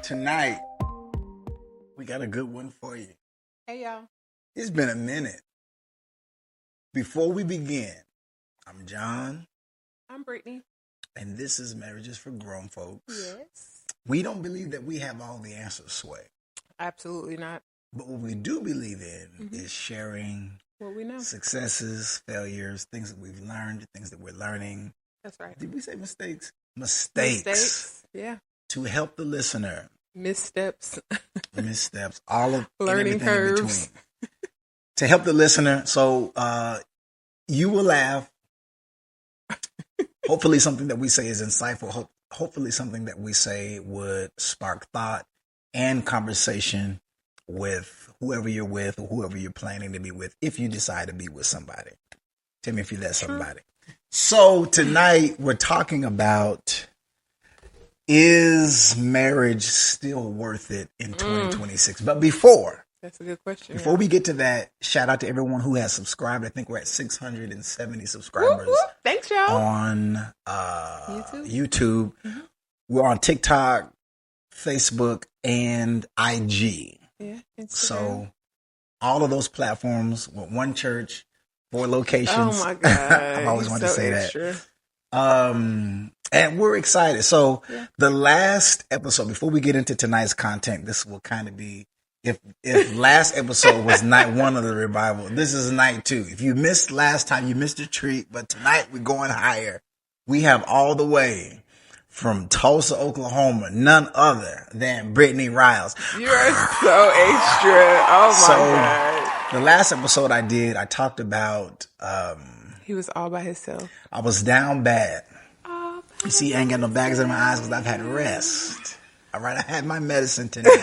Tonight, we got a good one for you. Hey, y'all. It's been a minute. Before we begin, I'm John. I'm Brittany. And this is Marriages for Grown Folks. Yes. We don't believe that we have all the answers, Sway. Absolutely not. But what we do believe in is sharing what we know, successes, failures, things that we've learned, things that we're learning. That's right. Did we say mistakes? Mistakes. Yeah. To help the listener. Missteps. Missteps. All of learning curves. In between. To help the listener. So you will laugh. Hopefully something that we say is insightful. Hopefully something that we say would spark thought and conversation with whoever you're with or whoever you're planning to be with, if you decide to be with somebody. Tell me if you're that somebody. So tonight we're talking about, is marriage still worth it in 2026? But that's a good question. Before we get to that, shout out to everyone who has subscribed. I think we're at 670 subscribers. Whoop. Thanks, y'all. On YouTube. Mm-hmm. We're on TikTok, Facebook, and IG. Yeah, Instagram. So all of those platforms with one church, 4 locations. Oh my God. I've always wanted to say extra. That. And we're excited. So the last episode, before we get into tonight's content, this will kind of be, if last episode was night 1 of the revival, this is night 2. If you missed last time, you missed a treat, but tonight we're going higher. We have all the way from Tulsa, Oklahoma, none other than Brittany Riles. You are so extra. Oh my God. The last episode I talked about... he was all by himself. I was down bad. You see, I ain't got no bags in my eyes because I've had rest. All right, I had my medicine tonight.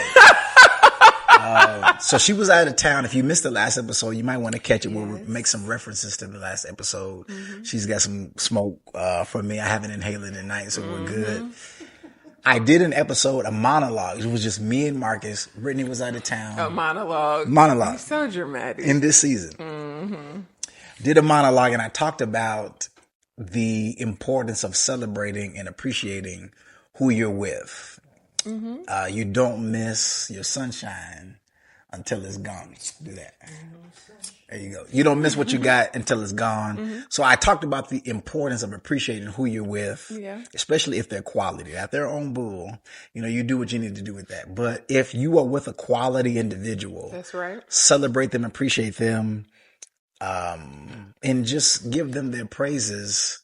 So she was out of town. If you missed the last episode, you might want to catch it. Yes. We'll make some references to the last episode. Mm-hmm. She's got some smoke for me. I haven't inhaled it tonight, so we're good. I did an episode, a monologue. It was just me and Marcus. Brittany was out of town. A monologue. Monologue. You're so dramatic. In this season. Mm-hmm. Did a monologue, and I talked about the importance of celebrating and appreciating who you're with. Mm-hmm. You don't miss your sunshine until it's gone. Do that. There you go. You don't miss what you got until it's gone. Mm-hmm. So I talked about the importance of appreciating who you're with, especially if they're quality. At their own bull, you do what you need to do with that. But if you are with a quality individual, that's right. Celebrate them, appreciate them, and just give them their praises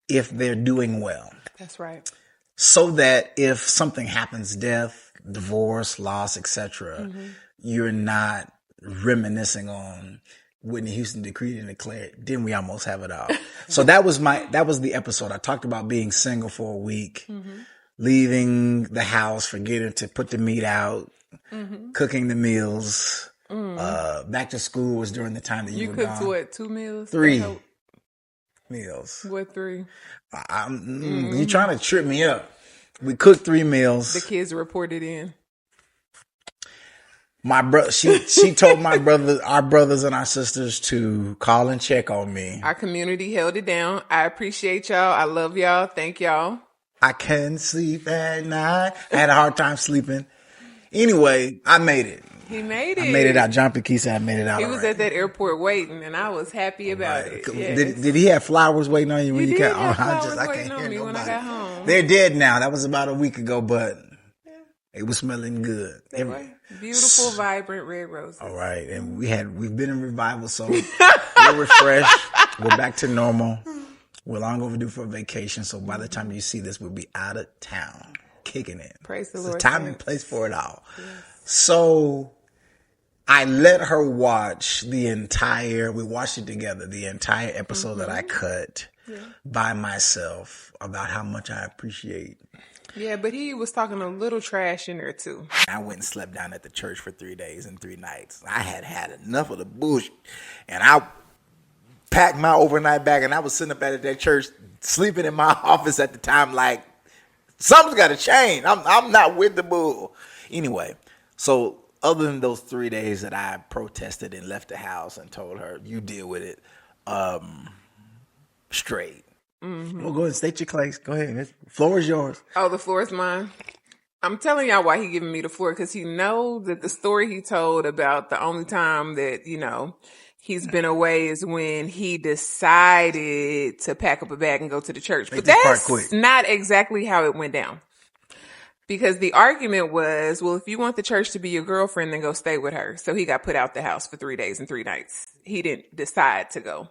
if they're doing well. That's right. So that if something happens, death, divorce, loss, etc., you're not reminiscing on Whitney Houston decreed and declared, didn't we almost have it all? So that was the episode. I talked about being single for a week, leaving the house, forgetting to put the meat out, cooking the meals. Back to school was during the time that you were gone. You cooked what, 2 meals? 3 meals. What 3? You trying to trip me up. We cooked 3 meals. The kids reported in. My brother, she told our brothers and our sisters to call and check on me. Our community held it down. I appreciate y'all. I love y'all. Thank y'all. I can't sleep at night. I had a hard time sleeping. Anyway, I made it. He made it. I made it out. John P. said I made it out. He was at that airport waiting, and I was happy about it. Yes. Did he have flowers waiting on you when you came? I can't hear nobody. When I got home. They're dead now. That was about a week ago, but it was smelling good. Beautiful, vibrant red roses. All right, and we've been in revival, so we're refreshed. We're back to normal. We're long overdue for a vacation, so by the time you see this, we'll be out of town, kicking it. Praise the Lord. It's time and place for it all. Yes. So I let her watch we watched it together, the entire episode that I cut by myself about how much I appreciate. Yeah, but he was talking a little trash in there too. I went and slept down at the church for 3 days and 3 nights. I had enough of the bullshit. And I packed my overnight bag and I was sitting up at that church sleeping in my office at the time like, something's got to change. I'm not with the bull. Anyway, so other than those 3 days that I protested and left the house and told her, you deal with it, straight. Mm-hmm. Well, go ahead and state your case. Go ahead. The floor is yours. Oh, the floor is mine. I'm telling y'all why he giving me the floor, because he knows that the story he told about the only time that, he's been away is when he decided to pack up a bag and go to the church. Make But this part that's quick. not exactly how it went down. Because the argument was, well, if you want the church to be your girlfriend, then go stay with her. So he got put out the house for 3 days and 3 nights. He didn't decide to go.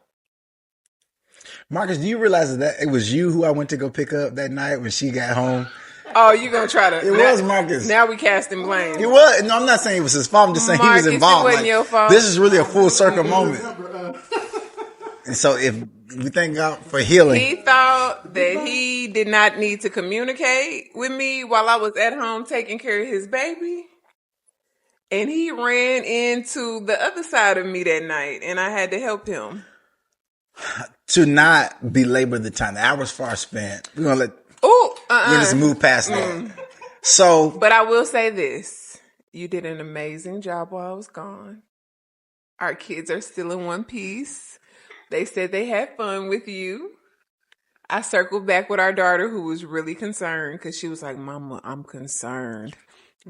Marcus, do you realize that it was you who I went to go pick up that night when she got home? Oh, you gonna try to? It was Marcus. Now we casting blame. It was. No, I'm not saying it was his fault. I'm just saying Marcus, he was involved. it wasn't your fault. This is really a full circle moment. And so if we thank God for healing. He thought that he did not need to communicate with me while I was at home taking care of his baby. And he ran into the other side of me that night, and I had to help him. To not belabor the time. The hour's far spent. We're going to let... We'll just move past that. So, but I will say this: you did an amazing job while I was gone. Our kids are still in one piece. They said they had fun with you. I circled back with our daughter, who was really concerned because she was like, "Mama, I'm concerned."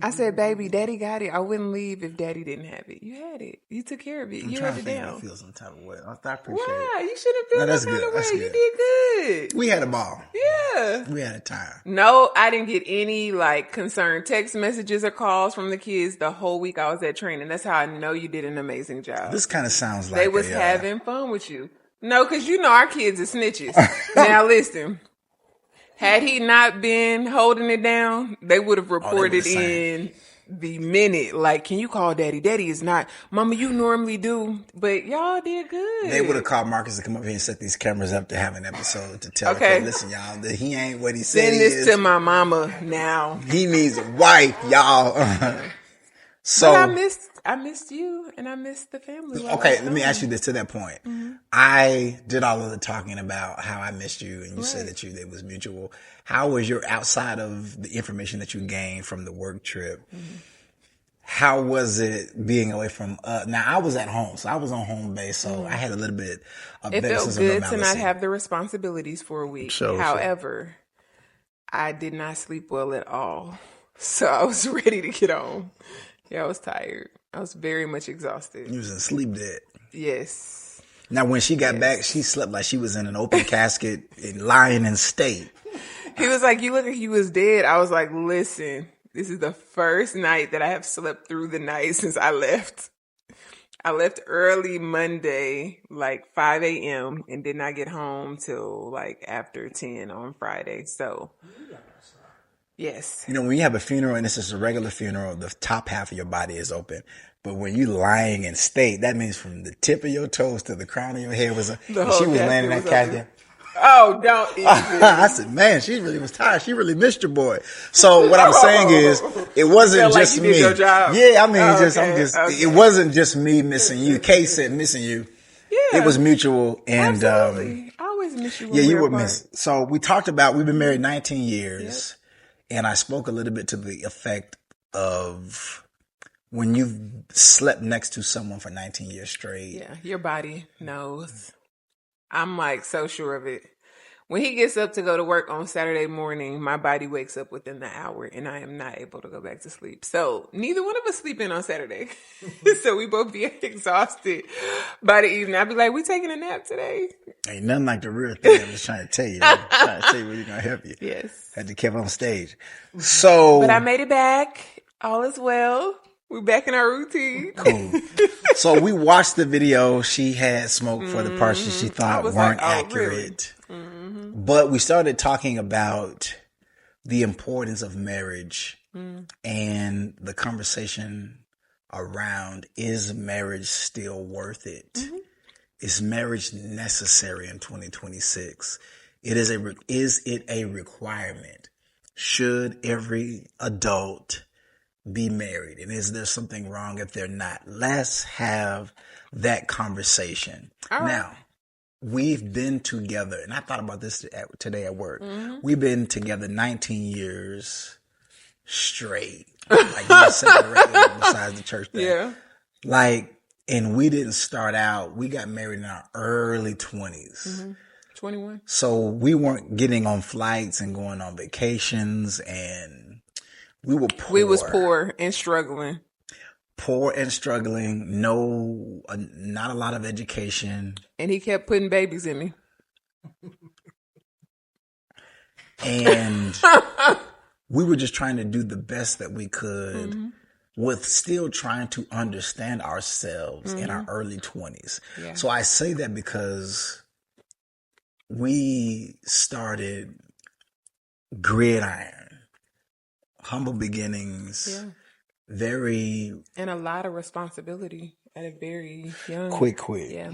I said, "Baby, Daddy got it. I wouldn't leave if Daddy didn't have it. You had it. You took care of it. You held it down." I feel some type of way. I appreciate it. Why? You shouldn't feel that's that kind good. of That's way. good. You did good. We had a ball. Yeah. We had a time. No, I didn't get any concerned text messages or calls from the kids the whole week I was at training. That's how I know you did an amazing job. This kind of sounds like they was having fun with you. No, because our kids are snitches. Now listen, had he not been holding it down, they would have reported in the minute. Like, can you call Daddy? Daddy is not. Mama, you normally do, but y'all did good. They would have called Marcus to come up here and set these cameras up to have an episode to tell. Okay, listen, y'all, that he ain't what he said. Send this to my mama now. He needs a wife, y'all. So but I missed you, and I missed the family. Okay, let me ask you this to that point. Mm-hmm. I did all of the talking about how I missed you, and you said that it was mutual. How was your, outside of the information that you gained from the work trip, how was it being away from, now I was at home, so I was on home base, so I had a little bit of it felt good to not have the responsibilities for a week. However, I did not sleep well at all, so I was ready to get on. Yeah, I was tired. I was very much exhausted. You was in sleep dead. Yes. Now, when she got back, she slept like she was in an open casket, lying in state. He was like, "You look like you was dead." I was like, "Listen, this is the first night that I have slept through the night since I left. I left early Monday, 5 a.m. and did not get home till after 10 on Friday. So, yes. When you have a funeral and this is a regular funeral, the top half of your body is open. But when you lying in state, that means from the tip of your toes to the crown of your head was she was laying in that casket. Oh, don't even. I said, man, she really was tired. She really missed your boy. So what I'm saying is, it wasn't just you me. Did your job. Yeah, I mean, okay. It wasn't just me missing you. Kay said missing you. Yeah. It was mutual. And, absolutely. I always miss you. Yeah, you were missed. So we talked about, we've been married 19 years. Yep. And I spoke a little bit to the effect of when you've slept next to someone for 19 years straight. Yeah, your body knows. I'm so sure of it. When he gets up to go to work on Saturday morning, my body wakes up within the hour and I am not able to go back to sleep. So neither one of us sleep in on Saturday. So we both be exhausted by the evening. I'd be like, we taking a nap today? Ain't nothing like the real thing. I'm just trying to tell you. I'm trying to tell you where you're going to help you. Yes. Had to keep on stage. So. But I made it back. All is well. We're back in our routine. Cool. So we watched the video. She had smoked for the parts that she thought weren't accurate. Really? Mm-hmm. But we started talking about the importance of marriage and the conversation around, is marriage still worth it? Mm-hmm. Is marriage necessary in 2026? Is it a requirement? Should every adult be married? And is there something wrong if they're not? Let's have that conversation. All right. Now, we've been together, and I thought about this today at work. Mm-hmm. We've been together 19 years straight. You separated besides the church thing. Yeah. And we didn't start out, we got married in our early 20s. Mm-hmm. 21. So we weren't getting on flights and going on vacations and We were poor. We was poor and struggling. Poor and struggling. No, not a lot of education. And he kept putting babies in me. And we were just trying to do the best that we could with still trying to understand ourselves in our early 20s. Yeah. So I say that because we started gridiron, humble beginnings, and a lot of responsibility at a very young, quick. Yeah.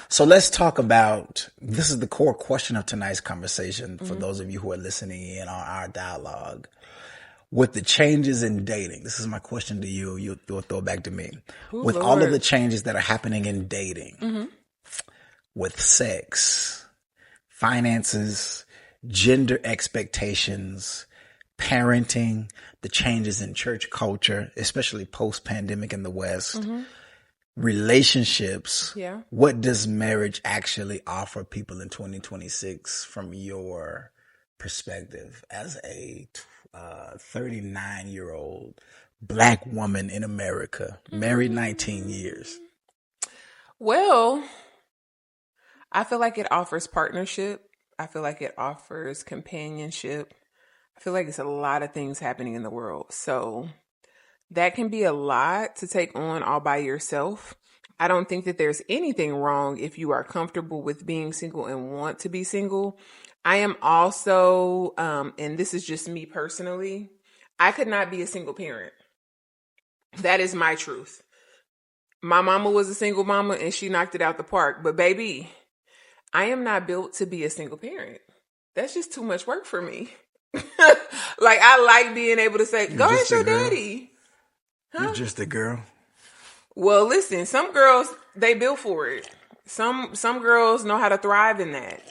So let's talk about, this is the core question of tonight's conversation for those of you who are listening in on our dialogue. With the changes in dating, this is my question to you, you'll throw it back to me. With Lord. All of the changes that are happening in dating, with sex, finances, gender expectations, parenting, the changes in church culture, especially post-pandemic in the West, relationships. Yeah. What does marriage actually offer people in 2026 from your perspective as a 39-year-old Black woman in America, married 19 years? Well, I feel like it offers partnership. I feel like it offers companionship. I feel like it's a lot of things happening in the world. So that can be a lot to take on all by yourself. I don't think that there's anything wrong if you are comfortable with being single and want to be single. I am also, and this is just me personally, I could not be a single parent. That is my truth. My mama was a single mama and she knocked it out the park. But baby, I am not built to be a single parent. That's just too much work for me. Like, I like being able to say, go ask your daddy. Huh? You're just a girl. Well, listen, some girls, they built for it. Some girls know how to thrive in that.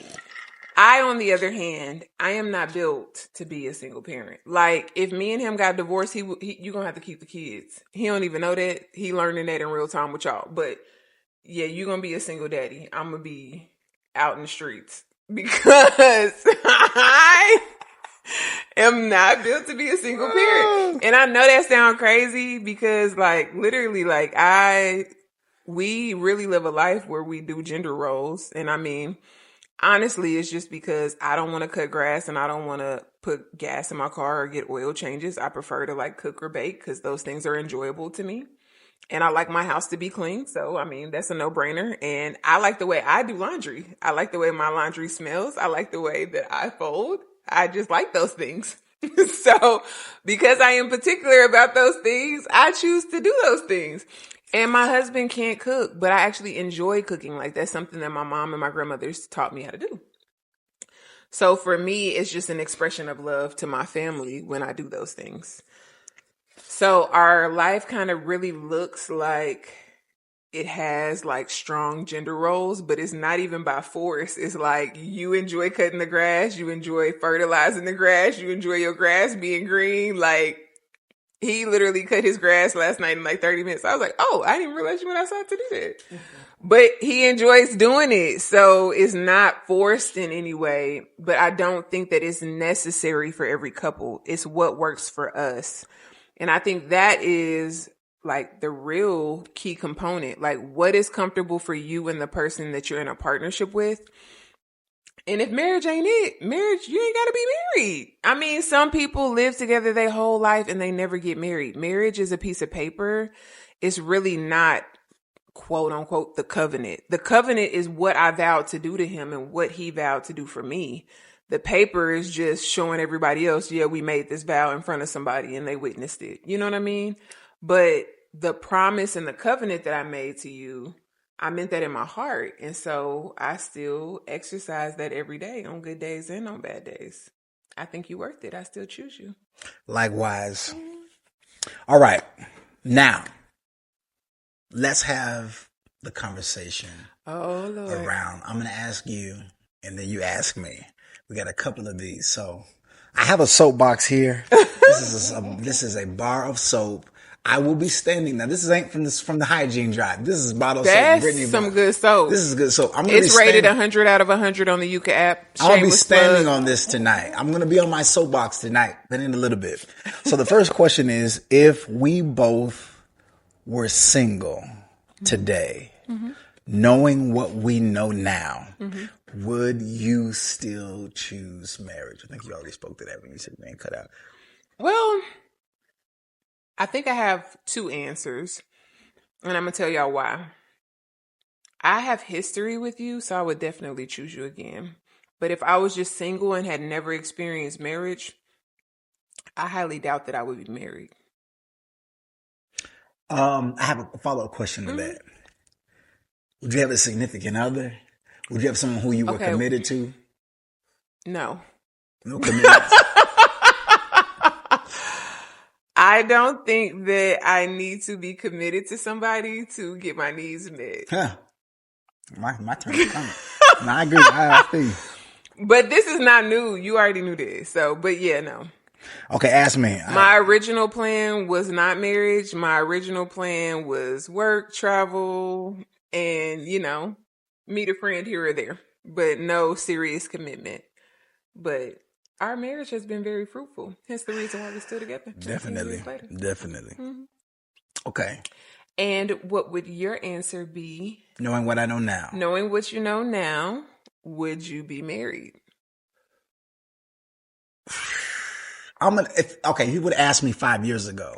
I, on the other hand, I am not built to be a single parent. Like, if me and him got divorced, you're going to have to keep the kids. He don't even know that. He learning that in real time with y'all. But yeah, you're going to be a single daddy. I'm going to be out in the streets because I am not built to be a single parent. And I know that sounds crazy because, like, literally, like, we really live a life where we do gender roles. And I mean, honestly, it's just because I don't want to cut grass and I don't want to put gas in my car or get oil changes. I prefer to, like, cook or bake because those things are enjoyable to me. And I like my house to be clean. So, I mean, that's a no-brainer. And I like the way I do laundry. I like the way my laundry smells. I like the way that I fold. I just like those things. So, because I am particular about those things, I choose to do those things. And my husband can't cook, but I actually enjoy cooking. Like, that's something that my mom and my grandmothers taught me how to do. So for me, it's just an expression of love to my family when I do those things. So our life kind of really looks like it has, like, strong gender roles, but it's not even by force. It's like you enjoy cutting the grass, you enjoy fertilizing the grass, you enjoy your grass being green. Like, he literally cut his grass last night in like 30 minutes. I was like, oh, I didn't realize you went outside to do that. But he enjoys doing it. So it's not forced in any way, but I don't think that it's necessary for every couple. It's what works for us. And I think that is, like, the real key component. Like, what is comfortable for you and the person that you're in a partnership with? And if marriage ain't it, marriage, you ain't got to be married. I mean, some people live together their whole life and they never get married. Marriage is a piece of paper. It's really not, quote unquote, the covenant. The covenant is what I vowed to do to him and what he vowed to do for me. The paper is just showing everybody else, yeah, we made this vow in front of somebody and they witnessed it. You know what I mean? But the promise and the covenant that I made to you, I meant that in my heart. And so I still exercise that every day on good days and on bad days. I think you're worth it. I still choose you. Likewise. All right. Now, let's have the conversation around. I'm going to ask you and then you ask me. We got a couple of these. So I have a soapbox here. This is a bar of soap. I will be standing. Now, this ain't from the hygiene drive. This is bottle soap. That's some good soap. This is good soap. It's rated 100 out of 100 on the Yuka app. I'm going to be standing on this tonight. I'm going to be on my soapbox tonight, but in a little bit. So the first question is, if we both were single today, knowing what we know now, would you still choose marriage? I think you already spoke to that when you said man cut out. Well, I think I have two answers, and I'm going to tell y'all why. I have history with you, so I would definitely choose you again. But if I was just single and had never experienced marriage, I highly doubt that I would be married. I have a follow-up question to that. Would you have a significant other? Would you have someone who you were committed to? No. No commitments? I don't think that I need to be committed to somebody to get my needs met. Huh. My turn is coming. No, I agree. I see. But this is not new. You already knew this. So, but yeah, no. Okay, ask me. My original plan was not marriage. My original plan was work, travel, and, meet a friend here or there. But no serious commitment. But our marriage has been very fruitful. Hence the reason why we're still together. Definitely. Mm-hmm. Okay. And what would your answer be? Knowing what I know now. Knowing what you know now, would you be married? If you would have asked me 5 years ago,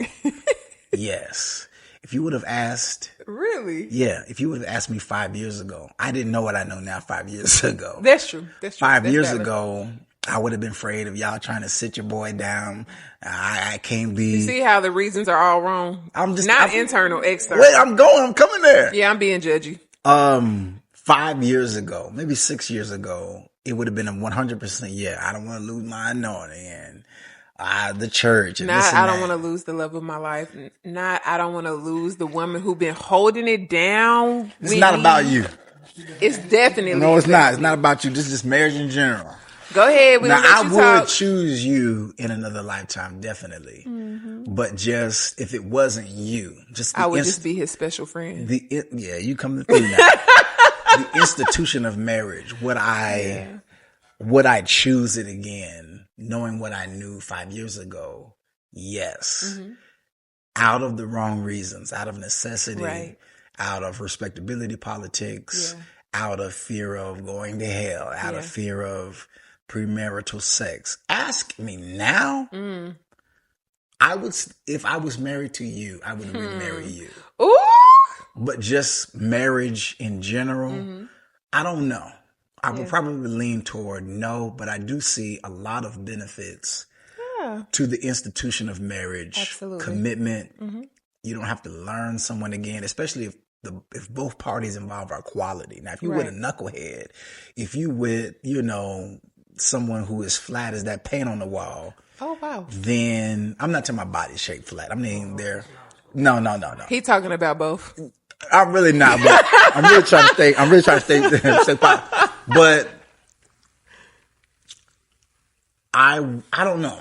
yes. If you would have asked... Really? Yeah. If you would have asked me 5 years ago, I didn't know what I know now 5 years ago. That's true. 5 years ago, I would have been afraid of y'all trying to sit your boy down. I can't be... You see how the reasons are all wrong? I'm internal, external. Wait, I'm coming there. Yeah, I'm being judgy. 5 years ago, maybe 6 years ago, it would have been a 100% yeah. I don't want to lose my anointing and the church. And I don't want to lose the love of my life. I don't want to lose the woman who been holding it down. It's not about you. It's definitely no. It's not. It's not about you. This is just marriage in general. Go ahead. Now, I would choose you in another lifetime, definitely. Mm-hmm. But just if it wasn't you, I would just be his special friend. You coming through now. The institution of marriage. Would I choose it again, knowing what I knew 5 years ago? Yes. Mm-hmm. Out of the wrong reasons, out of necessity, out of respectability politics, out of fear of going to hell, out of fear of premarital sex. Ask me now. If I was married to you, I would remarry you. Ooh. But just marriage in general, I don't know. I would probably lean toward no, but I do see a lot of benefits to the institution of marriage. Absolutely. Commitment. Mm-hmm. You don't have to learn someone again, especially if both parties involved are quality. Now, if you with a knucklehead, if you with, someone who is flat as that paint on the wall. Oh, wow. Then I'm not talking about body shape flat. I mean, no. He talking about both. I'm really not, but I'm really trying to stay but I don't know.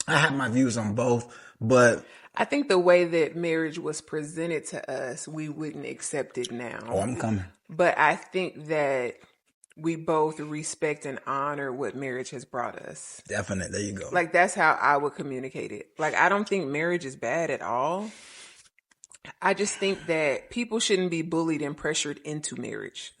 I have my views on both, but I think the way that marriage was presented to us, we wouldn't accept it now. Oh, I'm coming. But I think that we both respect and honor what marriage has brought us. Definitely. There you go. Like, that's how I would communicate it. Like, I don't think marriage is bad at all. I just think that people shouldn't be bullied and pressured into marriage.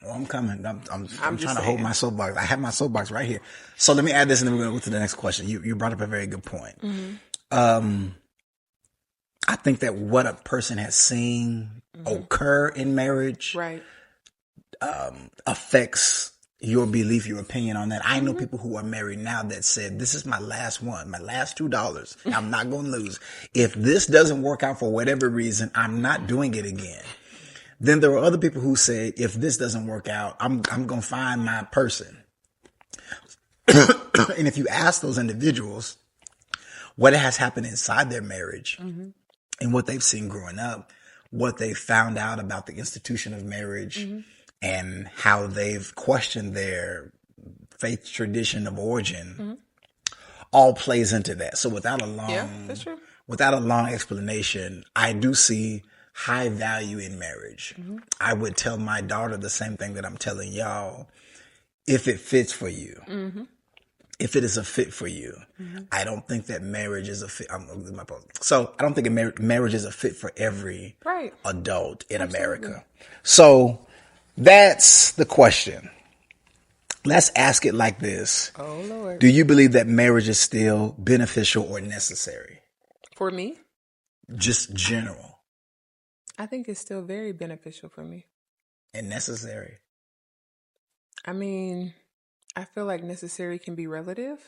Well, I'm coming. I'm trying to hold my soapbox. I have my soapbox right here. So let me add this and then we're going to go to the next question. You brought up a very good point. Mm-hmm. I think that what a person has seen occur in marriage affects your belief, your opinion on that. I know people who are married now that said, this is my last one, my last $2. I'm not going to lose. If this doesn't work out for whatever reason, I'm not doing it again. Then there are other people who say, if this doesn't work out, I'm going to find my person. And if you ask those individuals what has happened inside their marriage and what they've seen growing up, what they found out about the institution of marriage, and how they've questioned their faith tradition of origin, all plays into that. So without a long, without a long explanation, I do see high value in marriage. I would tell my daughter the same thing that I'm telling y'all. If it fits for you, if it is a fit for you, I don't think that marriage is a fit. So I don't think marriage is a fit for every adult in America. So that's the question. Let's ask it like this. Oh, Lord. Do you believe that marriage is still beneficial or necessary? For me? Just general. I think it's still very beneficial for me. And necessary? I mean, I feel like necessary can be relative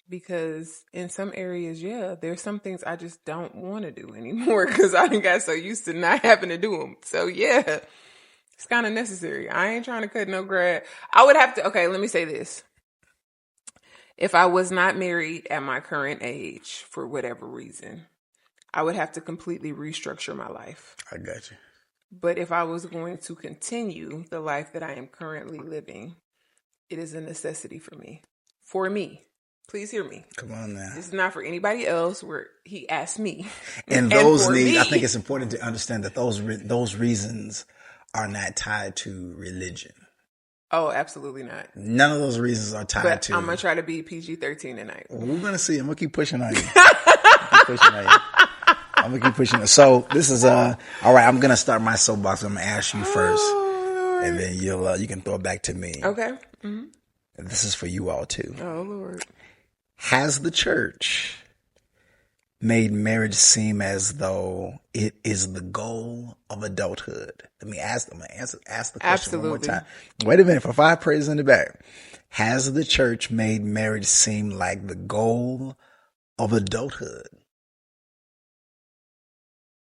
because in some areas, there's some things I just don't want to do anymore because I done got so used to not having to do them. So, it's kind of necessary. I ain't trying to cut no grass. I would have to, okay, let me say this. If I was not married at my current age, for whatever reason, I would have to completely restructure my life. I got you. But if I was going to continue the life that I am currently living, it is a necessity for me. For me. Please hear me. Come on now. This is not for anybody else where he asked me. And those needs, I think it's important to understand that those reasons are not tied to religion. Oh, absolutely not. None of those reasons are tied to. I'm going to try to be PG-13 tonight. Well, we're going to see. I'm going to keep pushing on you. I'm going to keep pushing. So this is, all right, I'm going to start my soapbox. I'm going to ask you first. And then you can throw it back to me. Okay. Mm-hmm. And this is for you all too. Oh, Lord. Has the church made marriage seem as though it is the goal of adulthood? Let me ask them. Ask the question one more time. Wait a minute. For 5 prayers in the back. Has the church made marriage seem like the goal of adulthood?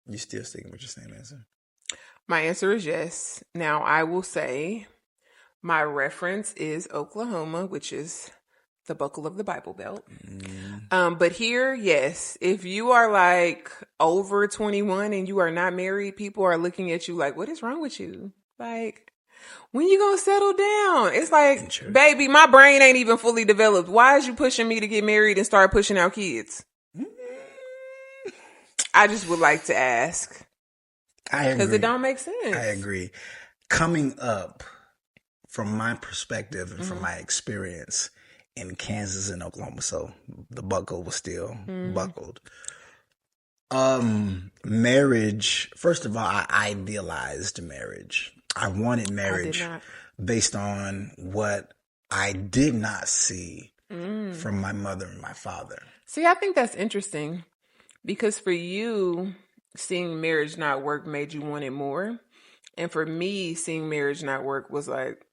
You still sticking with your same answer? My answer is yes. Now, I will say my reference is Oklahoma, which is the buckle of the Bible Belt. But here, yes, if you are like over 21 and you are not married, people are looking at you like, what is wrong with you? Like, when you gonna settle down? It's like, baby, my brain ain't even fully developed. Why is you pushing me to get married and start pushing out kids? I just would like to ask. I agree. Because it don't make sense. I agree. Coming up, from my perspective and from my experience in Kansas and Oklahoma, so the buckle was still buckled. Marriage, first of all, I idealized marriage. I wanted marriage based on what I did not see from my mother and my father. See, I think that's interesting because for you, seeing marriage not work made you want it more. And for me, seeing marriage not work was like,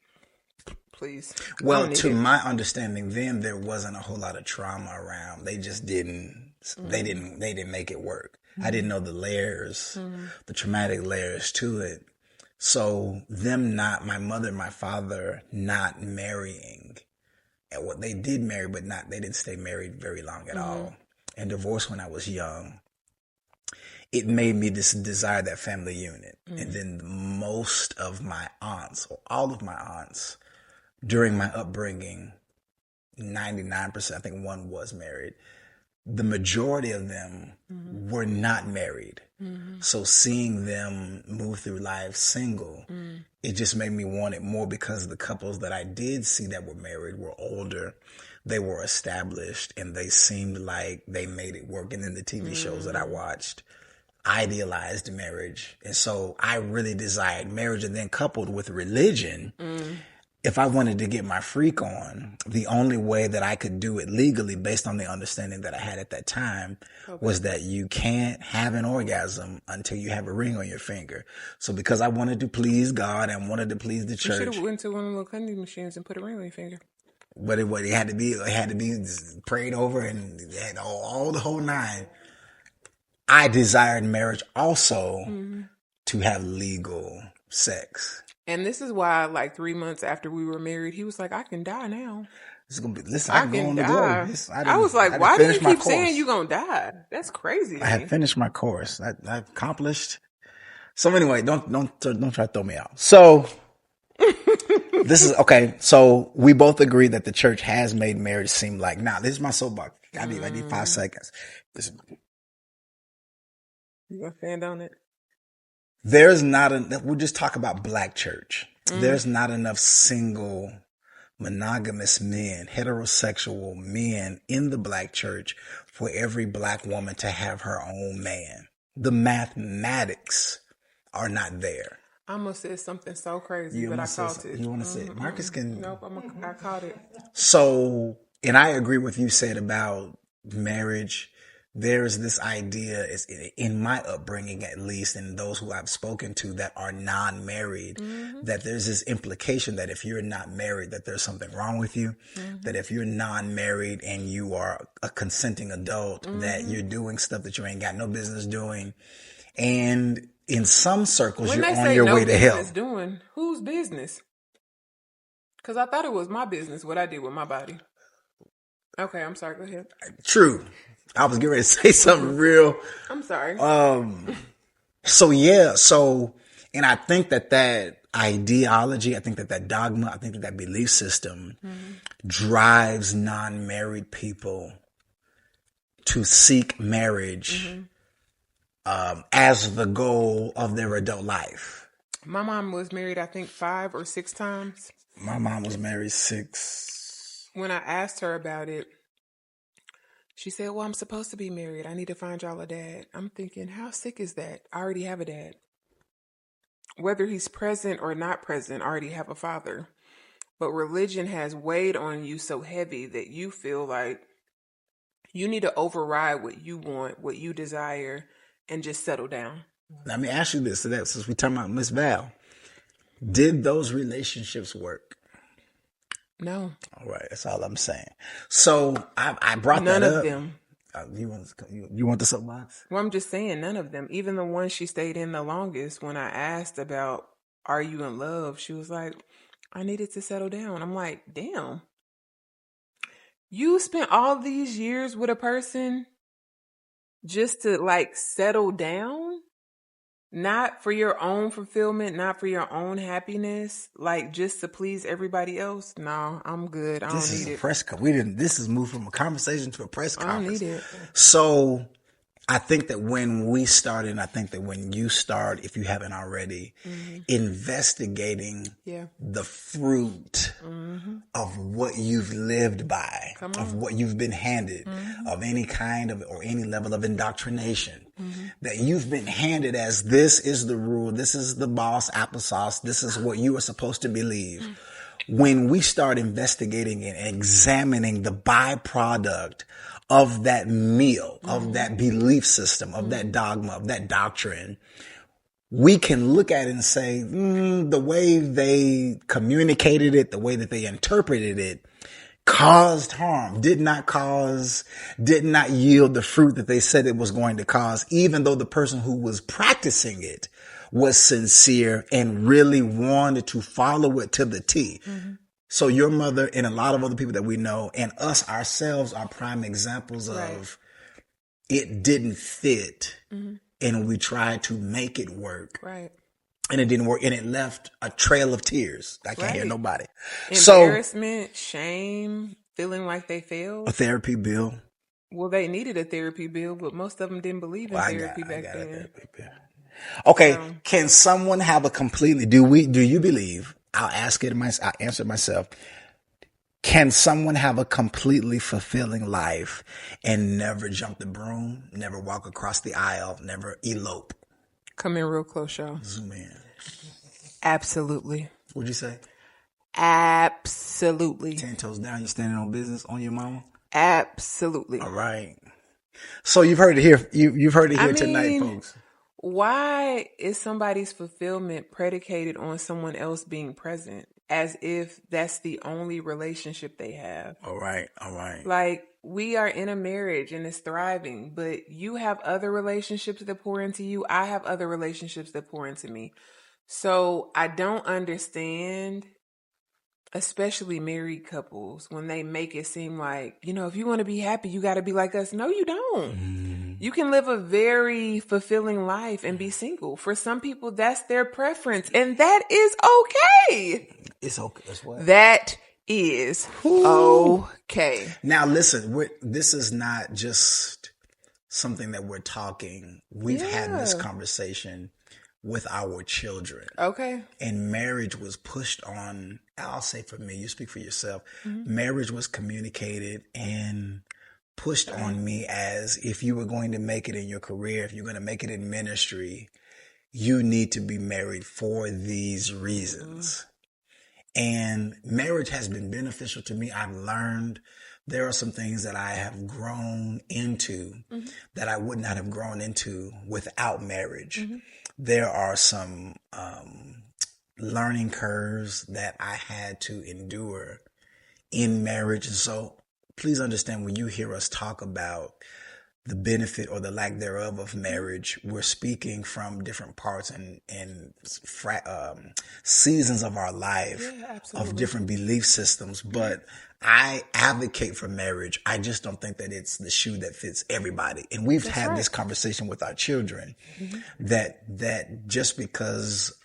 please. Well, to my understanding, then there wasn't a whole lot of trauma around. They just didn't, they didn't make it work. I didn't know the layers, the traumatic layers to it. So my mother and my father not marrying, and what they did marry, but they didn't stay married very long at all, and divorced when I was young. It made me desire that family unit. And then most of my aunts, or all of my aunts, during my upbringing, 99%, I think one was married. The majority of them were not married. So seeing them move through life single, it just made me want it more because the couples that I did see that were married were older. They were established and they seemed like they made it work. And then the TV shows that I watched idealized marriage. And so I really desired marriage. And then coupled with religion, if I wanted to get my freak on, the only way that I could do it legally based on the understanding that I had at that time was that you can't have an orgasm until you have a ring on your finger. So because I wanted to please God and wanted to please the church. You should have went to one of the little cunning machines and put a ring on your finger. But it had to be prayed over and it had all the whole nine. I desired marriage also to have legal sex. And this is why, like 3 months after we were married, he was like, I can die now. This is gonna be, listen, I can die. I was like, why do you keep saying you're going to die? That's crazy. I had finished my course. I accomplished. So anyway, don't try to throw me out. So this is, okay. So we both agree that the church has made marriage seem like, this is my soapbox. I need 5 seconds. Listen, You gonna stand on it? We'll just talk about black church. There's not enough single monogamous men, heterosexual men in the black church for every black woman to have her own man. The mathematics are not there. I almost said something so crazy, but I caught it. You want to say it? Marcus can. Nope, I caught it. So, and I agree with you said about marriage. There's this idea, is in my upbringing at least, and those who I've spoken to that are non-married, that there's this implication that if you're not married, that there's something wrong with you. That if you're non-married and you are a consenting adult, that you're doing stuff that you ain't got no business doing. And in some circles, When you're they on say your no way to hell. business doing, whose business? Because I thought it was my business what I did with my body. Okay, I'm sorry. Go ahead. True. I was getting ready to say something real. I'm sorry. So, and I think that ideology, I think that dogma, I think that belief system drives non-married people to seek marriage as the goal of their adult life. My mom was married, I think, 5 or 6 times. My mom was married 6. When I asked her about it, she said, well, I'm supposed to be married. I need to find y'all a dad. I'm thinking, how sick is that? I already have a dad. Whether he's present or not present, I already have a father. But religion has weighed on you so heavy that you feel like you need to override what you want, what you desire, and just settle down. Let me ask you this, since we're talking about Miss Val. Did those relationships work? No. All right, that's all I'm saying. So I brought none that up. None of them. You want the soapbox? Well, I'm just saying, none of them. Even the one she stayed in the longest, when I asked about, are you in love? She was like, I needed to settle down. I'm like, damn. You spent all these years with a person just to like settle down? Not for your own fulfillment, not for your own happiness, like just to please everybody else. No, I'm good. I don't need it. Press. This has moved from a conversation to a press conference. I don't need it. So I think that when we start, and I think that when you start, if you haven't already, investigating the fruit of what you've lived by, of what you've been handed, of any kind of or any level of indoctrination, that you've been handed as this is the rule, this is the boss applesauce, this is what you are supposed to believe. When we start investigating and examining the byproduct of that meal, of that belief system, of that dogma, of that doctrine, we can look at it and say, the way they communicated it, the way that they interpreted it, caused harm, did not yield the fruit that they said it was going to cause, even though the person who was practicing it was sincere and really wanted to follow it to the T. So your mother and a lot of other people that we know and us ourselves are prime examples of it didn't fit and we tried to make it work. Right. And it didn't work and it left a trail of tears. I can't hear nobody. Embarrassment, shame, feeling like they failed. A therapy bill. Well, they needed a therapy bill, but most of them didn't believe in therapy back then. Okay, can someone have a completely, do you believe, I'll answer it myself. Can someone have a completely fulfilling life and never jump the broom, never walk across the aisle, never elope? Come in real close, y'all. Zoom in. Absolutely. What'd you say? Absolutely. 10 toes down, you're standing on business on your mama? Absolutely. All right. So you've heard it here. You've heard it here tonight, folks. Why is somebody's fulfillment predicated on someone else being present as if that's the only relationship they have? All right. Like, we are in a marriage and it's thriving, but you have other relationships that pour into you. I have other relationships that pour into me. So I don't understand, especially married couples, when they make it seem like, if you want to be happy, you got to be like us. No, you don't. You can live a very fulfilling life and be single. For some people, that's their preference. And that is okay. It's okay. That's what? That is okay. Now, listen, this is not just something that we've had this Yeah. conversation with our children. Okay. And marriage was pushed on, I'll say for me, you speak for yourself. Mm-hmm. Marriage was communicated and pushed on me as if you were going to make it in your career, if you're going to make it in ministry, you need to be married for these reasons. And marriage has been beneficial to me. I've learned there are some things that I have grown into that I would not have grown into without marriage. There are some learning curves that I had to endure in marriage. And so please understand, when you hear us talk about the benefit or the lack thereof of marriage, we're speaking from different parts and seasons of our life, of different belief systems. But I advocate for marriage. I just don't think that it's the shoe that fits everybody. And we've had this conversation with our children that just because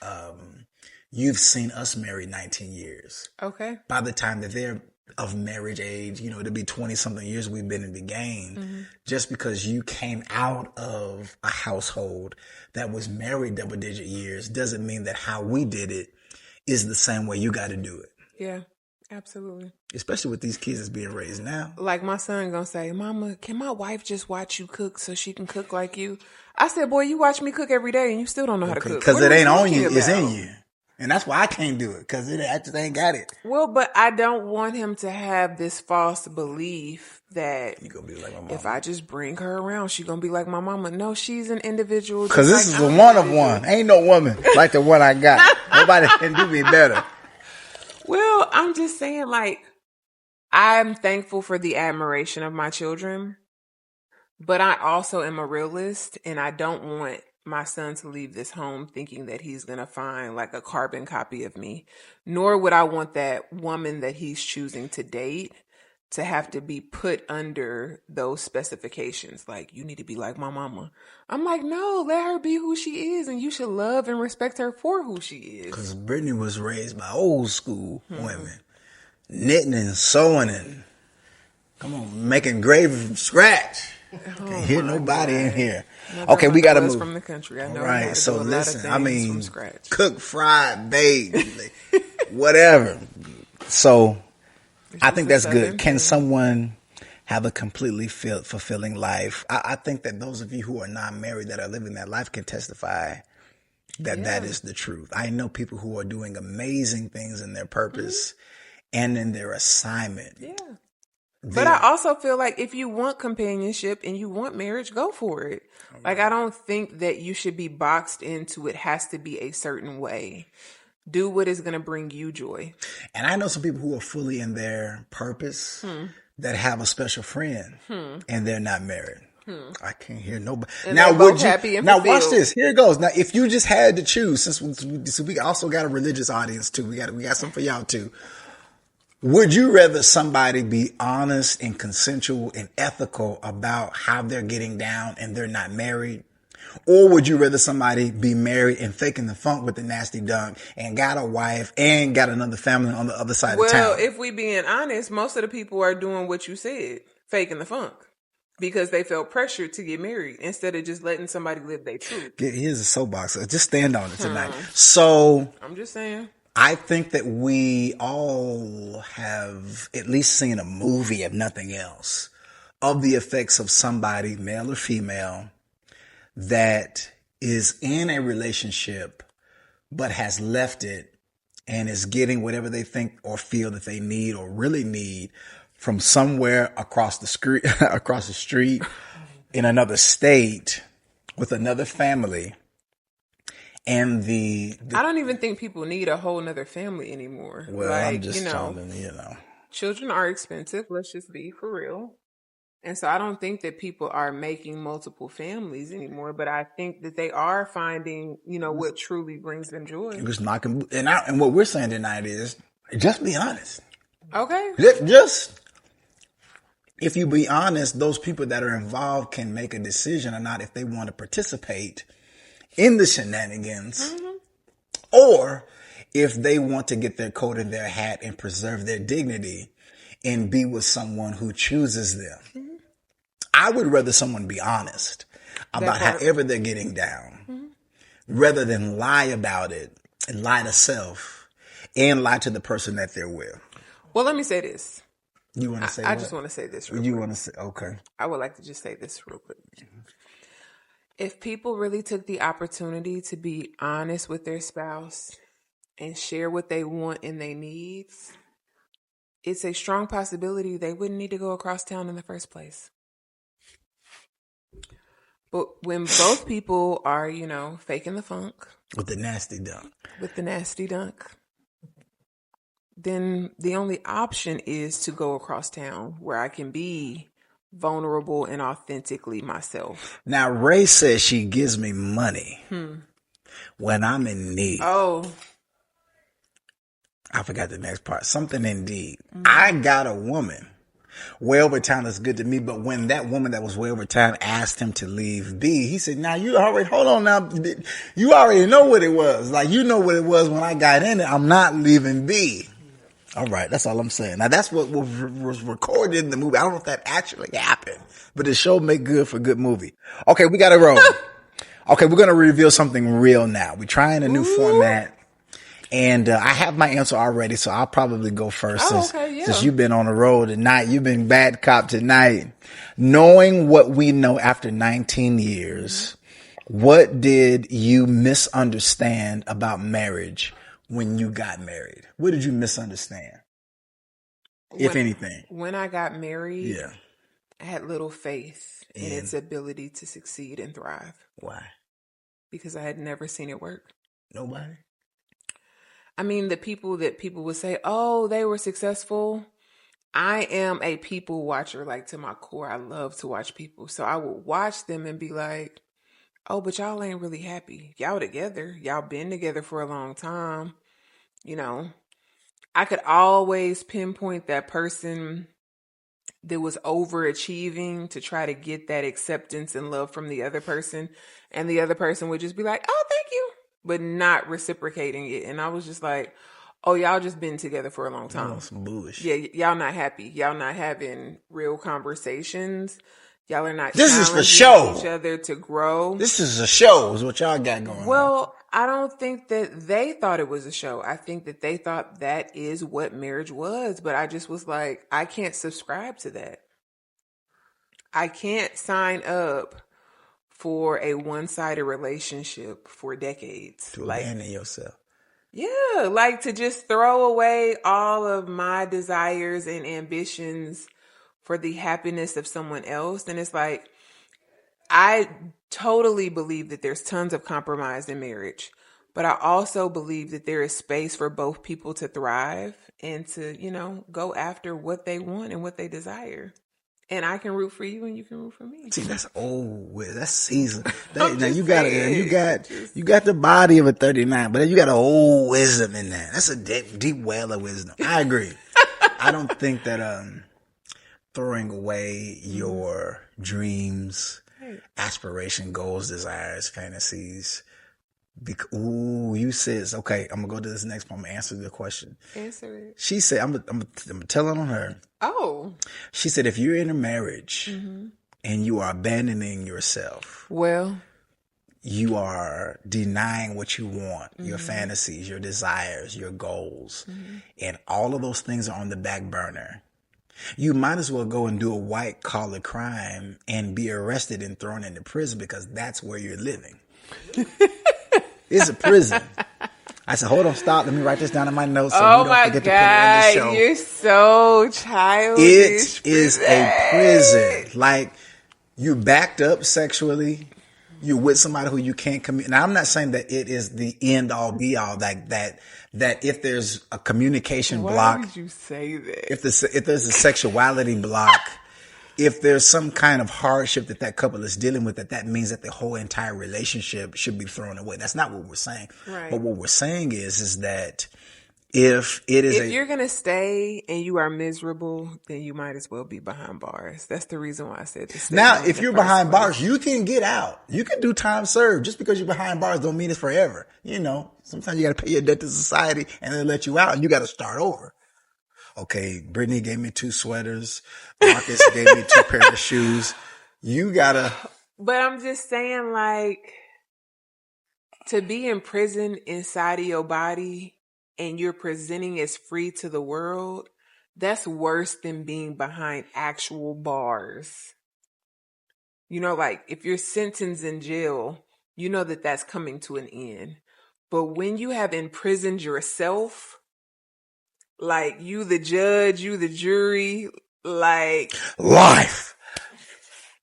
you've seen us married 19 years, by the time that they're of marriage age, it'll be 20 something years we've been in the game. Just because you came out of a household that was married double digit years doesn't mean that how we did it is the same way you got to do it. Yeah, absolutely. Especially with these kids that's being raised now. Like my son gonna say, Mama, can my wife just watch you cook so she can cook like you? I said, boy, you watch me cook every day and you still don't know how to cook. Because it ain't on you, it's in you. And that's why I can't do it, because I just ain't got it. Well, but I don't want him to have this false belief that you gonna be like my mama. If I just bring her around, she's going to be like my mama. No, she's an individual. Because this is a one of one. Ain't no woman like the one I got. Nobody can do me better. Well, I'm just saying, I'm thankful for the admiration of my children, but I also am a realist, and I don't want my son to leave this home thinking that he's going to find a carbon copy of me, nor would I want that woman that he's choosing to date to have to be put under those specifications. Like, you need to be like my mama. I'm like, no, let her be who she is, and you should love and respect her for who she is. Because Brittany was raised by old school women, knitting and sewing and, making gravy from scratch. Can't hear nobody in here. Okay, we got to move. From the country. I know. Right. So listen, cook, fry, bake, whatever. So I think that's good. Can someone have a completely fulfilling life? I think that those of you who are not married that are living that life can testify that that is the truth. I know people who are doing amazing things in their purpose and in their assignment. Yeah. But I also feel like if you want companionship and you want marriage, go for it. I don't think that you should be boxed into it has to be a certain way. Do what is going to bring you joy. And I know some people who are fully in their purpose that have a special friend and they're not married. I can't hear nobody. And now, would you? Now, watch this. Here it goes. Now, if you just had to choose, since we also got a religious audience too, we got some for y'all too. Would you rather somebody be honest and consensual and ethical about how they're getting down and they're not married? Or would you rather somebody be married and faking the funk with the nasty dunk and got a wife and got another family on the other side of town? Well, if we being honest, most of the people are doing what you said, faking the funk, because they felt pressured to get married instead of just letting somebody live their truth. Here's a soapbox. Just stand on it tonight. So I'm just saying. I think that we all have at least seen a movie, if nothing else, of the effects of somebody, male or female, that is in a relationship but has left it and is getting whatever they think or feel that they need or really need from somewhere across the street in another state with another family. And I don't even think people need a whole nother family anymore. Well, I'm just telling children are expensive. Let's just be for real. And so I don't think that people are making multiple families anymore, but I think that they are finding, what truly brings them joy. It was knocking, and what we're saying tonight is just be honest. Okay. Just, if you be honest, those people that are involved can make a decision or not if they want to participate in the shenanigans, or if they want to get their coat in their hat and preserve their dignity and be with someone who chooses them. I would rather someone be honest about however they're getting down rather than lie about it and lie to self and lie to the person that they're with. Well, let me say this. You want to say I what? just want to say this You want to say, okay. I would like to just say this real quick. If people really took the opportunity to be honest with their spouse and share what they want and they needs, it's a strong possibility they wouldn't need to go across town in the first place. But when both people are, faking the funk. With the nasty dunk. Then the only option is to go across town where I can be vulnerable and authentically myself. Now, Ray says she gives me money when I'm in need. Oh. I forgot the next part. Something indeed. I got a woman way over town that's good to me, but when that woman that was way over town asked him to leave B, he said, now you already, hold on now. You already know what it was. Like, you know what it was when I got in it. I'm not leaving B. All right. That's all I'm saying. Now, that's what was recorded in the movie. I don't know if that actually happened, but the show make good for good movie. Okay. We got to roll. Okay. We're going to reveal something real now. We're trying a new format. And I have my answer already, so I'll probably go first since you've been on the road tonight. You've been bad cop tonight. Knowing what we know after 19 years, what did you misunderstand about marriage when you got married? What did you misunderstand, if anything? When I got married, I had little faith in its ability to succeed and thrive. Why? Because I had never seen it work. Nobody? I mean, the people that people would say, oh, they were successful. I am a people watcher, like to my core. I love to watch people. So I would watch them and be like, oh, but y'all ain't really happy. Y'all together. Y'all been together for a long time. I could always pinpoint that person that was overachieving to try to get that acceptance and love from the other person. And the other person would just be like, oh, thank you, but not reciprocating it. And I was just like, oh, y'all just been together for a long time. Some bullshit. Yeah, y'all not happy. Y'all not having real conversations. Y'all are not This is for show. Each other to grow. This is a show is what y'all got going on. Well, I don't think that they thought it was a show. I think that they thought that is what marriage was. But I just was like, I can't subscribe to that. I can't sign up for a one-sided relationship for decades. To abandon yourself. Yeah, like to just throw away all of my desires and ambitions for the happiness of someone else. And it's like, I totally believe that there's tons of compromise in marriage, but I also believe that there is space for both people to thrive and to, go after what they want and what they desire. And I can root for you and you can root for me. See, that's old. That's seasoned. Now you got you got the body of a 39, but then you got an old wisdom in there. That's a deep well of wisdom. I agree. I don't think that throwing away your dreams, aspiration, goals, desires, fantasies. You said, okay, I'm going to go to this next one. I'm going to answer the question. Answer it. She said, I'm telling on her. Oh. She said, if you're in a marriage and you are abandoning yourself. Well. You are denying what you want, your fantasies, your desires, your goals. And all of those things are on the back burner. You might as well go and do a white collar crime and be arrested and thrown into prison because that's where you're living. It's a prison. I said, hold on, stop. Let me write this down in my notes so we don't forget to put it in the show. You're so childish. It is a prison. Like, you backed up sexually. You're with somebody who you can't commute. Now, I'm not saying that it is the end all be all. That if there's a communication block. Why did you say that? If there's a sexuality block. If there's some kind of hardship that couple is dealing with, that means that the whole entire relationship should be thrown away. That's not what we're saying. Right. But what we're saying is that if you're going to stay and you are miserable, then you might as well be behind bars. That's the reason why I said this. Now, if you're behind bars, you can get out. You can do time served. Just because you're behind bars don't mean it's forever. Sometimes you got to pay your debt to society and they let you out and you got to start over. Okay, Brittany gave me 2 sweaters. Marcus gave me 2 pairs of shoes. You gotta. But I'm just saying, like, to be imprisoned inside of your body and you're presenting as free to the world, that's worse than being behind actual bars. You know, like if you're sentenced in jail, you know that that's coming to an end. But when you have imprisoned yourself, like you the judge, you the jury, like Life.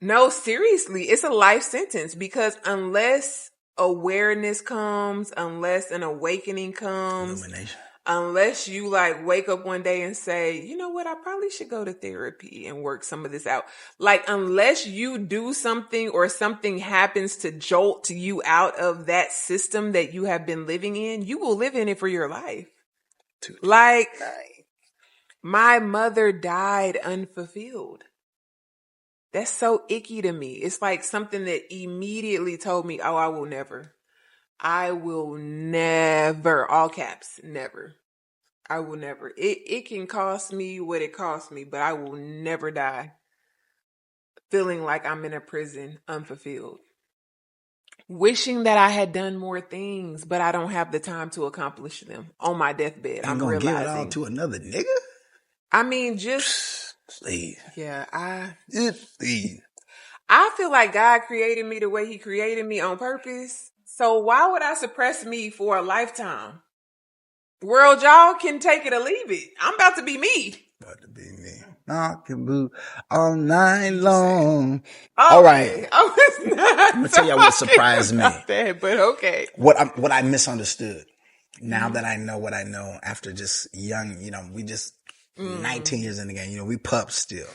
no, seriously, it's a life sentence because unless awareness comes, unless an awakening comes, Illumination. unless you like wake up one day and say, you know what, I probably should go to therapy and work some of this out. Like, unless you do something or something happens to jolt you out of that system that you have been living in, you will live in it for your life. Like, my mother died unfulfilled. That's so icky to me. It's like something that immediately told me, oh, I will never, all caps, never. I will never. It can cost me what it costs me, but I will never die feeling like I'm in a prison unfulfilled. Wishing that I had done more things, but I don't have the time to accomplish them on my deathbed. I'm gonna give it all to another nigga? I mean, just... Please. Yeah, Please. I feel like God created me the way he created me on purpose. So why would I suppress me for a lifetime? World, y'all can take it or leave it. I'm about to be me. About to be me. Knocking boot all night long. Okay. All right. I was not. I'm gonna tell y'all what surprised me. That, but okay. What I misunderstood. Now that I know what I know after just young, we just 19 years in the game, we pups still.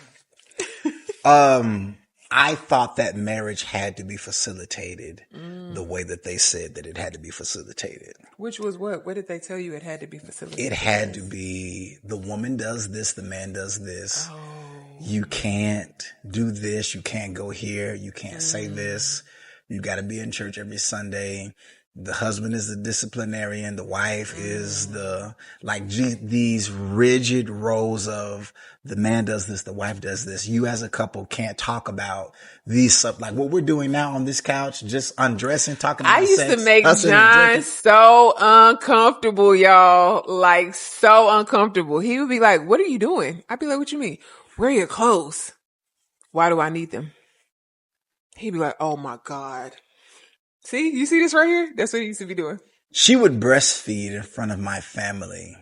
I thought that marriage had to be facilitated the way that they said that it had to be facilitated. Which was what? What did they tell you it had to be facilitated? It had to be the woman does this, the man does this. Oh. You can't do this. You can't go here. You can't say this. You got to be in church every Sunday. The husband is the disciplinarian. The wife is these rigid roles of the man does this, the wife does this. You as a couple can't talk about these stuff like what we're doing now on this couch, just undressing, talking about sex. I used to make John so uncomfortable, y'all. Like so uncomfortable. He would be like, "What are you doing?" I'd be like, "What you mean? Where are your clothes? Why do I need them?" He'd be like, "Oh my God. See, you see this right here? That's what he used to be doing." She would breastfeed in front of my family.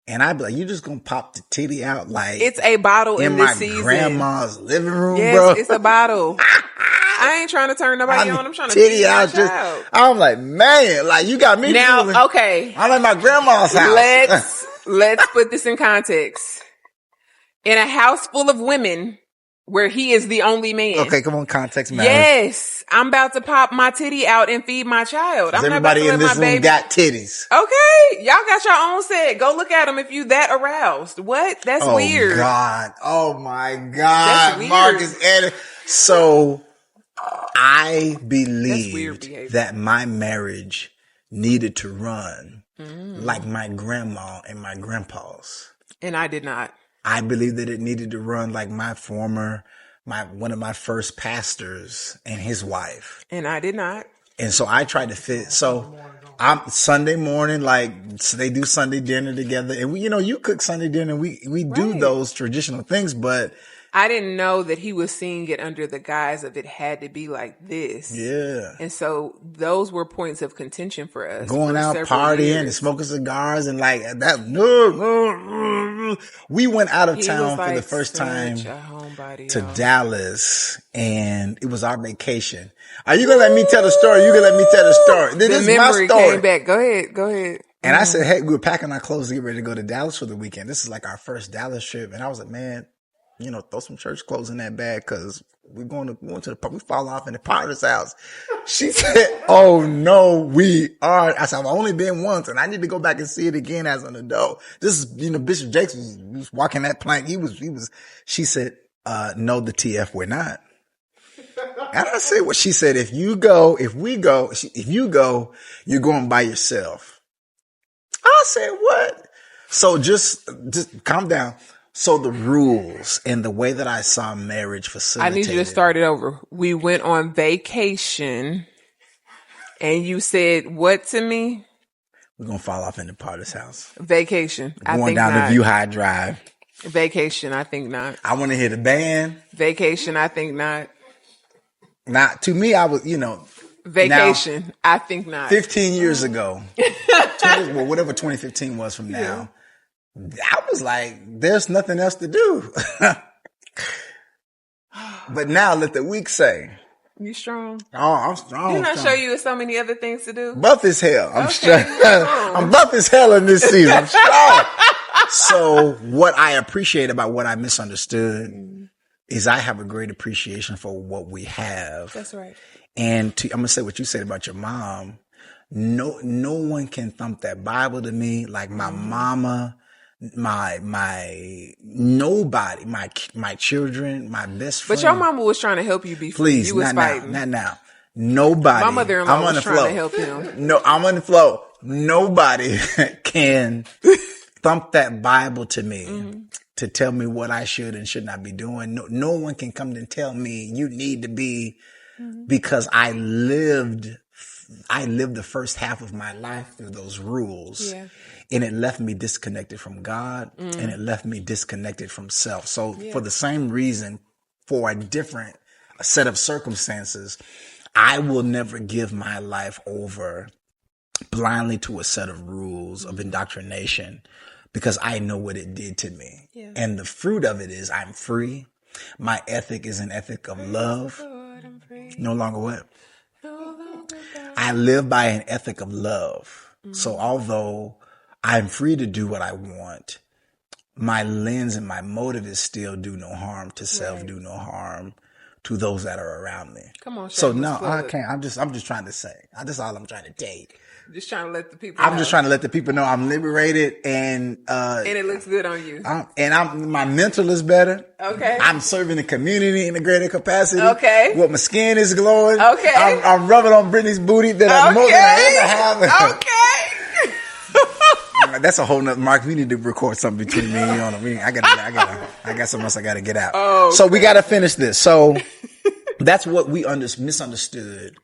And I'd be like, you just gonna pop the titty out like it's a bottle in this season. In my grandma's living room, yes, bro. It's a bottle. I ain't trying to turn nobody on. I'm trying to titty out. I'm like, man, like you got me now. feeling, okay, I'm like my grandma's house. Let's put this in context. In a house full of women, where he is the only man. Okay, come on, context matters. Yes, I'm about to pop my titty out and feed my child. I'm everybody not about to in this room got titties. Okay, y'all got your own set. Go look at them if you that aroused. What? That's weird. Oh God! Oh my God! Marcus Edit. So I believed that my marriage needed to run like my grandma and my grandpa's, and I did not. I believe that it needed to run like one of my first pastors and his wife. And I did not. And so I tried to fit. So I'm Sunday morning, so they do Sunday dinner together. And you cook Sunday dinner. We do those traditional things, but I didn't know that he was seeing it under the guise of it had to be like this. Yeah. And so those were points of contention for us. Going out partying and smoking cigars and like that. No. We went out of town for the first time to Dallas, and it was our vacation. Are you going to let me tell the story? You going to let me tell the story? This is my story. Came back. Go ahead. And I said, hey, we were packing our clothes to get ready to go to Dallas for the weekend. This is like our first Dallas trip. And I was like, man, throw some church clothes in that bag because we're going to the park. We fall off in the Potter's house. She said, oh no, we are. I said, I've only been once and I need to go back and see it again as an adult. This is, Bishop Jakes was walking that plank. She said, no, the TF, we're not. And I said, well, she said, if you go, you're going by yourself. I said, what? So just calm down. So the rules and the way that I saw marriage I facilitated. need you to start it over. We went on vacation, and you said what to me? We're going to fall off into Potter's house. Vacation. I Going think down not. the View High Drive. Vacation. I think not. I want to hear the band. Vacation. I think not. Not to me, I was, Vacation. Now, I think not. 15 years ago, whatever 2015 was from now, I was like, there's nothing else to do. But now let the weak say. You strong? Oh, I'm strong. Didn't I show you so many other things to do? Buff as hell. I'm strong. I'm buff as hell in this season. I'm strong. So what I appreciate about what I misunderstood is I have a great appreciation for what we have. That's right. And I'm going to say what you said about your mom. No one can thump that Bible to me like my mama, nobody, my children, my best friend. But your mama was trying to help you before. Please, you was fighting. Not now. Nobody. My mother-in-law was trying to help him. No, I'm on the flow. Nobody can thump that Bible to me to tell me what I should and should not be doing. No one can come and tell me you need to be, because I lived the first half of my life through those rules. Yeah. And it left me disconnected from God and it left me disconnected from self. So for the same reason, for a different set of circumstances, I will never give my life over blindly to a set of rules of indoctrination because I know what it did to me. Yeah. And the fruit of it is I'm free. My ethic is an ethic of love. No longer what? I live by an ethic of love. So although I'm free to do what I want, my lens and my motive is still do no harm to self, do no harm to those that are around me. Come on, so no, I can't. I'm just trying to say. That's all I'm trying to take. Just trying to let the people know. I'm just trying to let the people know I'm liberated and it looks good on you. My mental is better. Okay. I'm serving the community in a greater capacity. Okay. What my skin is glowing. Okay. I'm rubbing on Brittany's booty that I more than I ever have. Okay. That's a whole nother, Mark. We need to record something between me and you on I got something else I got to get out. Oh, okay. So we got to finish this. So that's what we misunderstood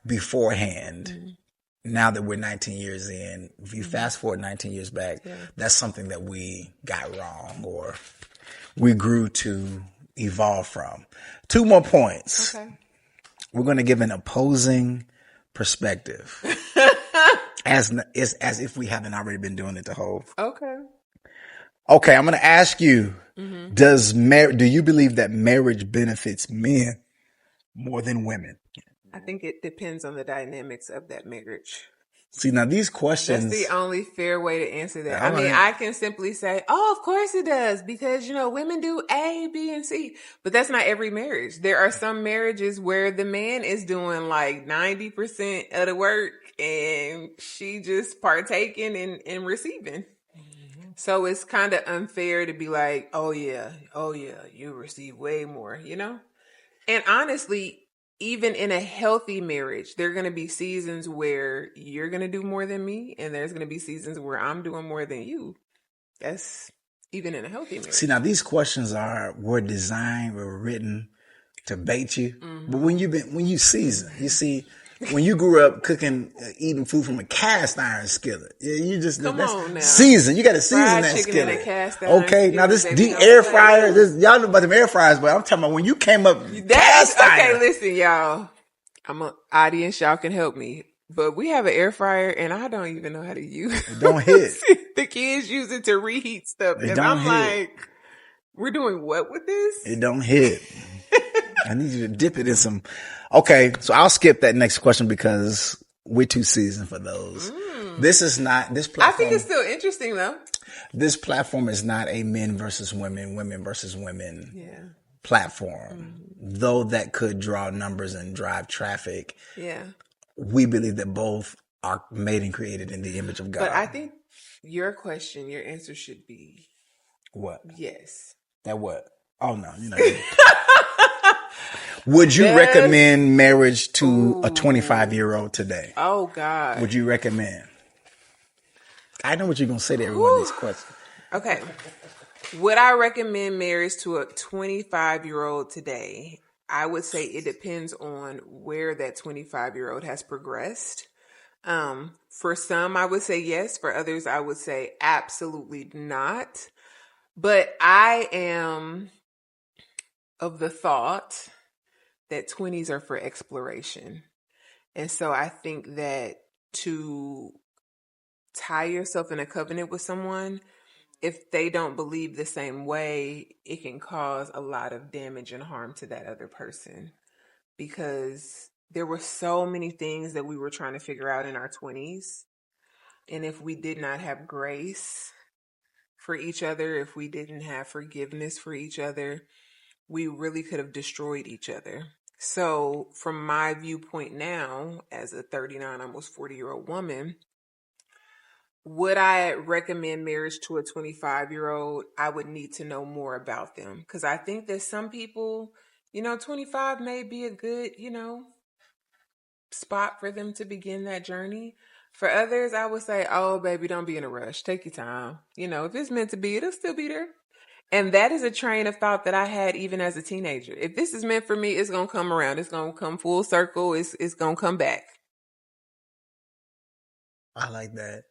beforehand. Now that we're 19 years in, if you fast forward 19 years back, that's something that we got wrong or we grew to evolve from. 2 more points. Okay. We're going to give an opposing perspective. As if we haven't already been doing it the whole. Okay. Okay, I'm going to ask you, do you believe that marriage benefits men more than women? I think it depends on the dynamics of that marriage. See, now these questions. That's the only fair way to answer that. I can simply say, oh, of course it does, because, women do A, B, and C. But that's not every marriage. There are some marriages where the man is doing like 90% of the work and she just partaking and receiving. So it's kind of unfair to be like, oh yeah, you receive way more, And honestly, even in a healthy marriage, there are going to be seasons where you're going to do more than me, and there's going to be seasons where I'm doing more than you. That's even in a healthy marriage. See, now these questions were designed, were written to bait you. But when you season, you see, when you grew up eating food from a cast iron skillet, you just come on now. Season. You got to season fried that chicken skillet. In a cast iron skillet. Now this deep air fryer. Y'all know about them air fryers, but I'm talking about when you came up cast iron. Okay, listen, y'all. I'm an audience. Y'all can help me, but we have an air fryer, and I don't even know how to use it. It don't hit. The kids use it to reheat stuff, and I'm hit. Like, we're doing what with this? It don't hit. I need you to dip it in some. Okay, so I'll skip that next question because we're too seasoned for those. This platform. I think it's still interesting though. This platform is not a men versus women versus women platform. Though that could draw numbers and drive traffic. Yeah. We believe that both are made and created in the image of God. But I think your answer should be what? Yes. That what? Oh no, Would you recommend marriage to a 25-year-old today? Oh, God. Would you recommend? I know what you're going to say to every one of these questions. Okay. Would I recommend marriage to a 25-year-old today? I would say it depends on where that 25-year-old has progressed. For some, I would say yes. For others, I would say absolutely not. But I am of the thought that 20s are for exploration. And so I think that to tie yourself in a covenant with someone, if they don't believe the same way, it can cause a lot of damage and harm to that other person. Because there were so many things that we were trying to figure out in our 20s. And if we did not have grace for each other, if we didn't have forgiveness for each other, we really could have destroyed each other. So from my viewpoint now, as a 39, almost 40-year-old woman, would I recommend marriage to a 25-year-old? I would need to know more about them. Because I think that some people, 25 may be a good, spot for them to begin that journey. For others, I would say, oh, baby, don't be in a rush. Take your time. If it's meant to be, it'll still be there. And that is a train of thought that I had even as a teenager. If this is meant for me, it's going to come around. It's going to come full circle. It's going to come back. I like that.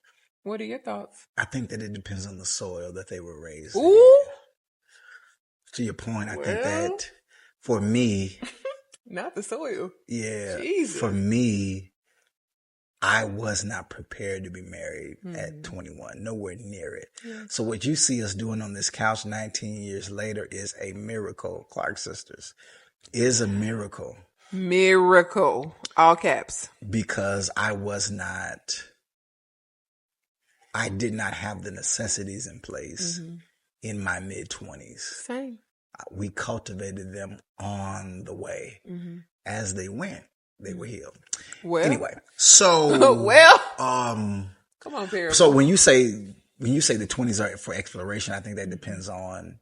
What are your thoughts? I think that it depends on the soil that they were raised Ooh. in. To your point, I think that for me... Not the soil. Yeah. Jesus. For me, I was not prepared to be married at 21. Nowhere near it. Yeah. So what you see us doing on this couch 19 years later is a miracle. Clark Sisters is a miracle. Miracle. All caps. Because I did not have the necessities in place in my mid-20s. Same. We cultivated them on the way. As they went, they were healed. Well, anyway, so come on, Parable. So when you say the 20s are for exploration, I think that depends on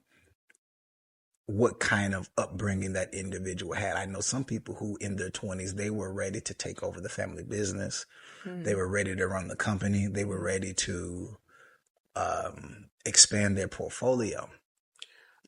what kind of upbringing that individual had. I know some people who in their 20s, they were ready to take over the family business. They were ready to run the company. They were ready to expand their portfolio.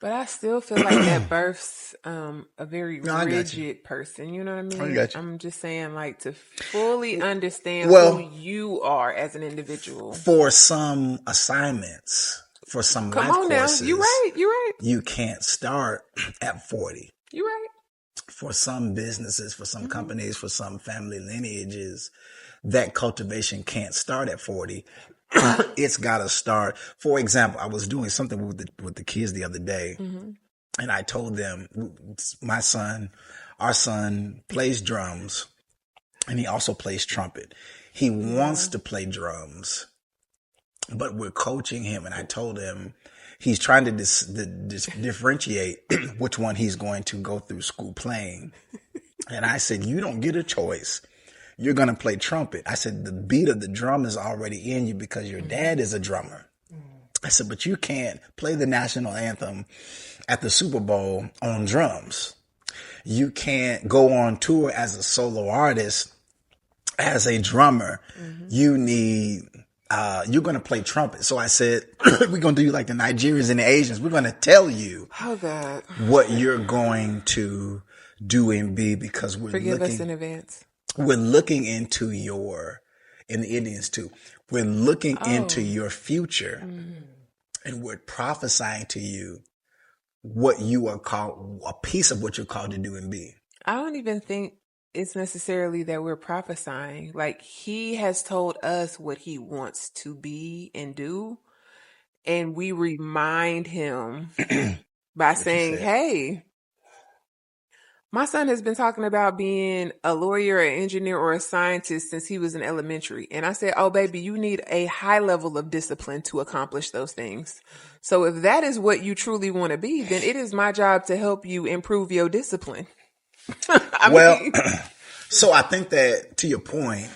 But I still feel like that births a very rigid person. You know what I mean? I got you. I'm just saying, like, to fully understand who you are as an individual. For some assignments, for some life courses. Now. You're right. You can't start at 40. You're right. For some businesses, for some companies, for some family lineages, that cultivation can't start at 40. It's got to start. For example, I was doing something with the kids the other day, and I told them, our son plays drums, and he also plays trumpet. He wants to play drums, but we're coaching him, and I told him he's trying to differentiate which one he's going to go through school playing. And I said, you don't get a choice. You're going to play trumpet. I said, the beat of the drum is already in you because your dad is a drummer. I said, but you can't play the national anthem at the Super Bowl on drums. You can't go on tour as a solo artist, as a drummer. You need, you're going to play trumpet. So I said, we're going to do like the Nigerians and the Asians. We're going to tell you what you're going to do and be, because forgive us in advance. We're looking into and the Indians too, we're looking into your future, and we're prophesying to you what you are called, a piece of what you're called to do and be. I don't even think it's necessarily that we're prophesying. Like, he has told us what he wants to be and do, and we remind him by saying, hey, my son has been talking about being a lawyer, an engineer, or a scientist since he was in elementary. And I said, oh, baby, you need a high level of discipline to accomplish those things. So if that is what you truly want to be, then it is my job to help you improve your discipline. So I think that, to your point,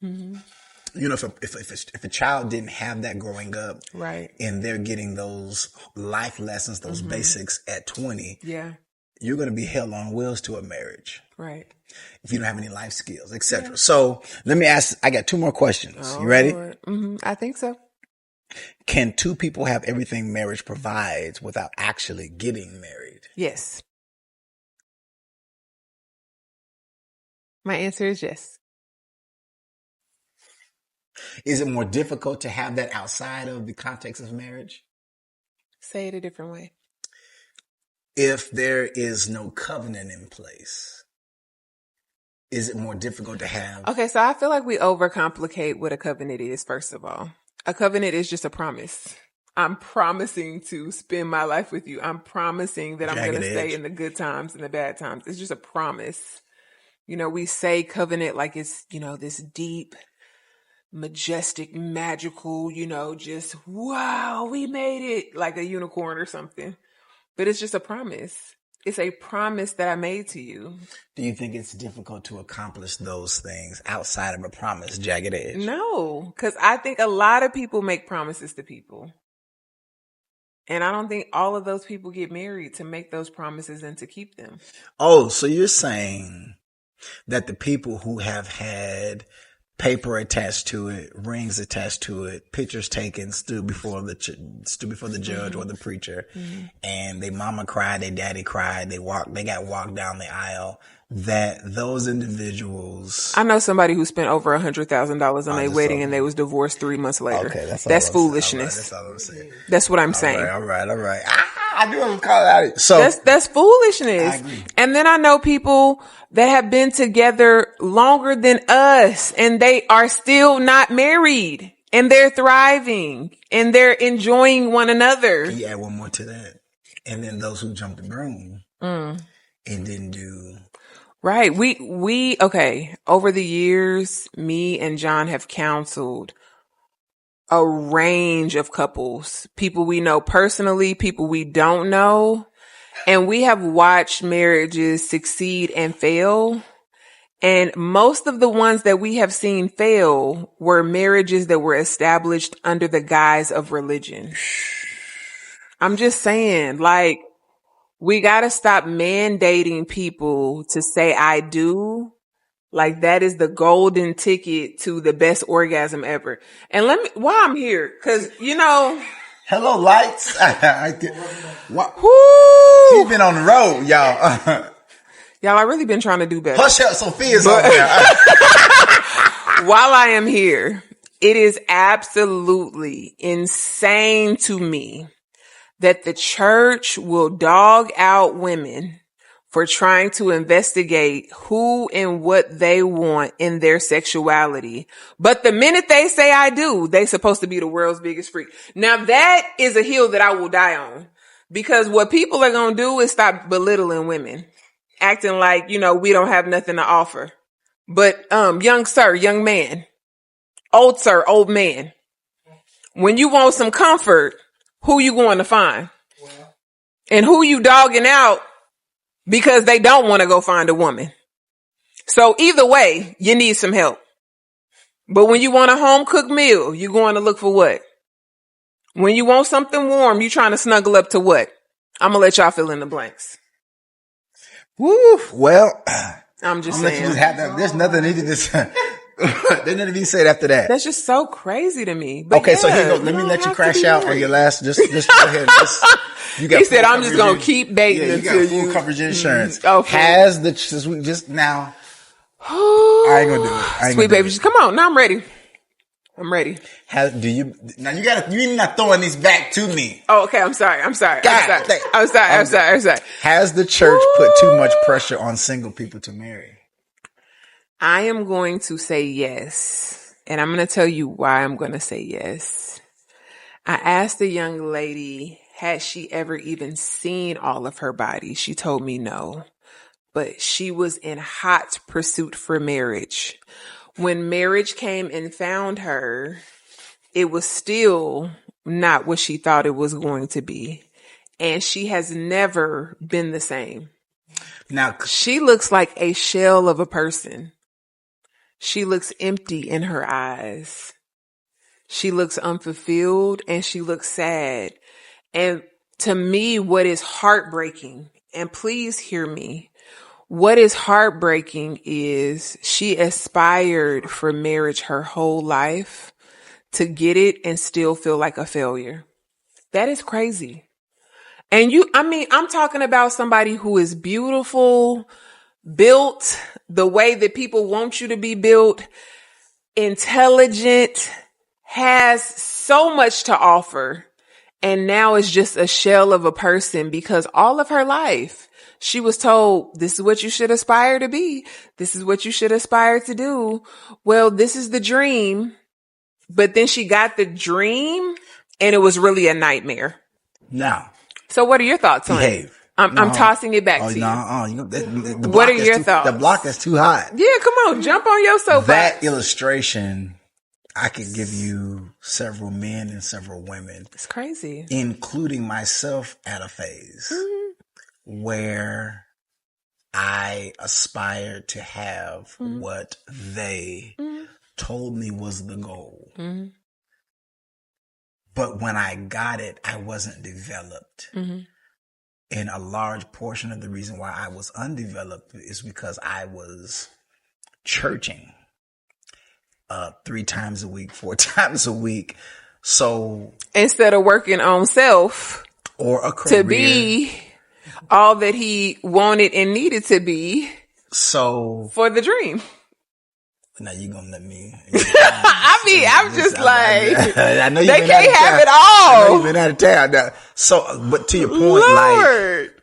if a child didn't have that growing up, right, and they're getting those life lessons, those basics at 20, you're going to be hell on wheels to a marriage. Right. If you don't have any life skills, etc. So let me ask, I got two more questions. You ready? I think so. Can two people have everything marriage provides without actually getting married? Yes. My answer is yes. Is it more difficult to have that outside of the context of marriage? Say it a different way. If there is no covenant in place, is it more difficult to have? Okay, so I feel like we overcomplicate what a covenant is, first of all. A covenant is just a promise. I'm promising to spend my life with you. I'm promising that I'm going to stay in the good times and the bad times. It's just a promise. You know, we say covenant like it's, you know, this deep, majestic, magical, you know, just, wow, we made it, like a unicorn or something. But it's just a promise. It's a promise that I made to you. Do you think it's difficult to accomplish those things outside of a promise, jagged edge? No, because I think a lot of people make promises to people. And I don't think all of those people get married to make those promises and to keep them. Oh, so you're saying that the people who have had paper attached to it, rings attached to it, pictures taken, stood before the judge or the preacher, and their mama cried, their daddy cried, they got walked down the aisle, that those individuals. I know somebody who spent over $100,000 on their wedding and they was divorced 3 months later. Okay, that's foolishness. That's all I'm saying. That's what I'm saying. All right. I do want to call it out. So that's foolishness. I agree. And then I know people that have been together longer than us and they are still not married and they're thriving and they're enjoying one another. Can you add one more to that? And then those who jumped the broom and didn't do. Right. Okay. Over the years, me and John have counseled a range of couples, people we know personally, people we don't know. And we have watched marriages succeed and fail. And most of the ones that we have seen fail were marriages that were established under the guise of religion. I'm just saying, like, we got to stop mandating people to say, I do. Like that is the golden ticket to the best orgasm ever. And while I'm here, cause you know. Hello, lights. She's been on the road, y'all. Y'all, I really been trying to do better. Hush up, Sophia's on there. While I am here, it is absolutely insane to me that the church will dog out women for trying to investigate who and what they want in their sexuality. But the minute they say I do, they supposed to be the world's biggest freak. Now that is a hill that I will die on, because what people are going to do is stop belittling women, acting like, you know, we don't have nothing to offer. But, young sir, young man, old sir, old man, when you want some comfort, who you going to find? And who you dogging out because they don't want to go find a woman. So either way, you need some help. But when you want a home cooked meal, you're going to look for what? When you want something warm, you're trying to snuggle up to what? I'm going to let y'all fill in the blanks. Woo. Well, I'm just saying. Let you just have that. There's nothing needed to say. There's nothing to be said after that. That's just so crazy to me. But okay, yeah, so here you go. Let me let you crash out on your last. Just go ahead. You got he said, "I'm just gonna keep dating until you got full coverage insurance." Okay. Has the just now? I ain't gonna do it. Sweet baby, just come on. Now I'm ready. I'm ready. You not throwing these back to me. Oh, okay. I'm sorry. I'm sorry. Has the church put too much pressure on single people to marry? I am going to say yes. And I'm going to tell you why I'm going to say yes. I asked the young lady, had she ever even seen all of her body? She told me no, but she was in hot pursuit for marriage. When marriage came and found her, it was still not what she thought it was going to be. And she has never been the same. Now, she looks like a shell of a person. She looks empty in her eyes. She looks unfulfilled and she looks sad. And to me, what is heartbreaking, and please hear me, what is heartbreaking is she aspired for marriage her whole life to get it and still feel like a failure. That is crazy. And I'm talking about somebody who is beautiful, built the way that people want you to be built, intelligent, has so much to offer. And now is just a shell of a person because all of her life she was told, this is what you should aspire to be. This is what you should aspire to do. Well, this is the dream. But then she got the dream and it was really a nightmare. Now. So what are your thoughts on it? I'm tossing it back to you. What are your thoughts? The block is too hot. Yeah, come on. Jump on your soapbox. That illustration, I could give you several men and several women. It's crazy. Including myself at a phase where I aspired to have what they told me was the goal. But when I got it, I wasn't developed. And a large portion of the reason why I was undeveloped is because I was churching 3 times a week, 4 times a week. So instead of working on self or a career, to be all that he wanted and needed to be, so for the dream. Now you gonna let me? I'm just like, I know they can't have it all. I know you've been out of town now. So, but to your point, Lord.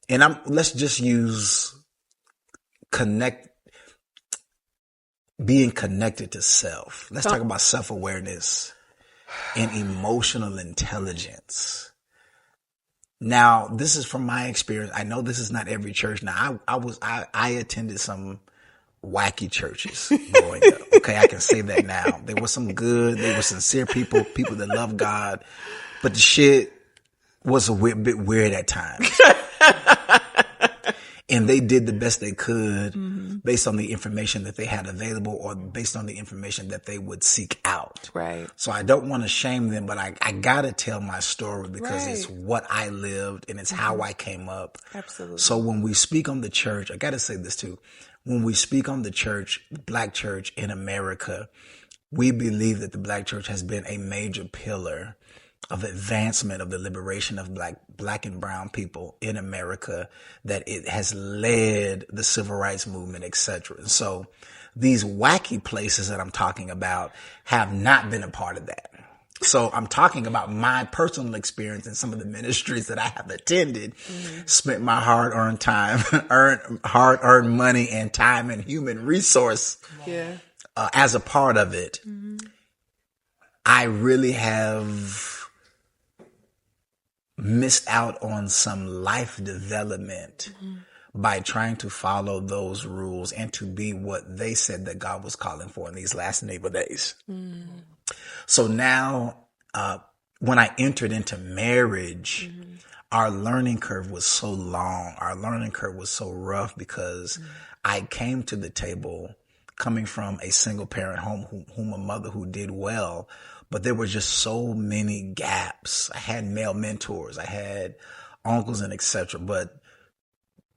let's just use being connected to self. Let's talk about self-awareness and emotional intelligence. Now, this is from my experience. I know this is not every church. Now, I attended some wacky churches growing up. Okay, I can say that now. There were some good, they were sincere people that love God, but the shit was a bit weird at times. And they did the best they could based on the information that they had available or based on the information that they would seek out. Right. So I don't want to shame them, but I gotta tell my story because it's what I lived and it's how I came up. Absolutely. So when we speak on the church, I gotta say this too. When we speak on the church, the Black church in America, we believe that the Black church has been a major pillar of advancement of the liberation of black and brown people in America, that it has led the civil rights movement, etc. And so these wacky places that I'm talking about have not been a part of that. So I'm talking about my personal experience in some of the ministries that I have attended, spent my hard-earned time, hard-earned money and time and human resource as a part of it. I really have missed out on some life development by trying to follow those rules and to be what they said that God was calling for in these last and evil days. So now, when I entered into marriage, our learning curve was so long. Our learning curve was so rough because I came to the table coming from a single parent home, whom a mother who did well, but there were just so many gaps. I had male mentors, I had uncles and etc. But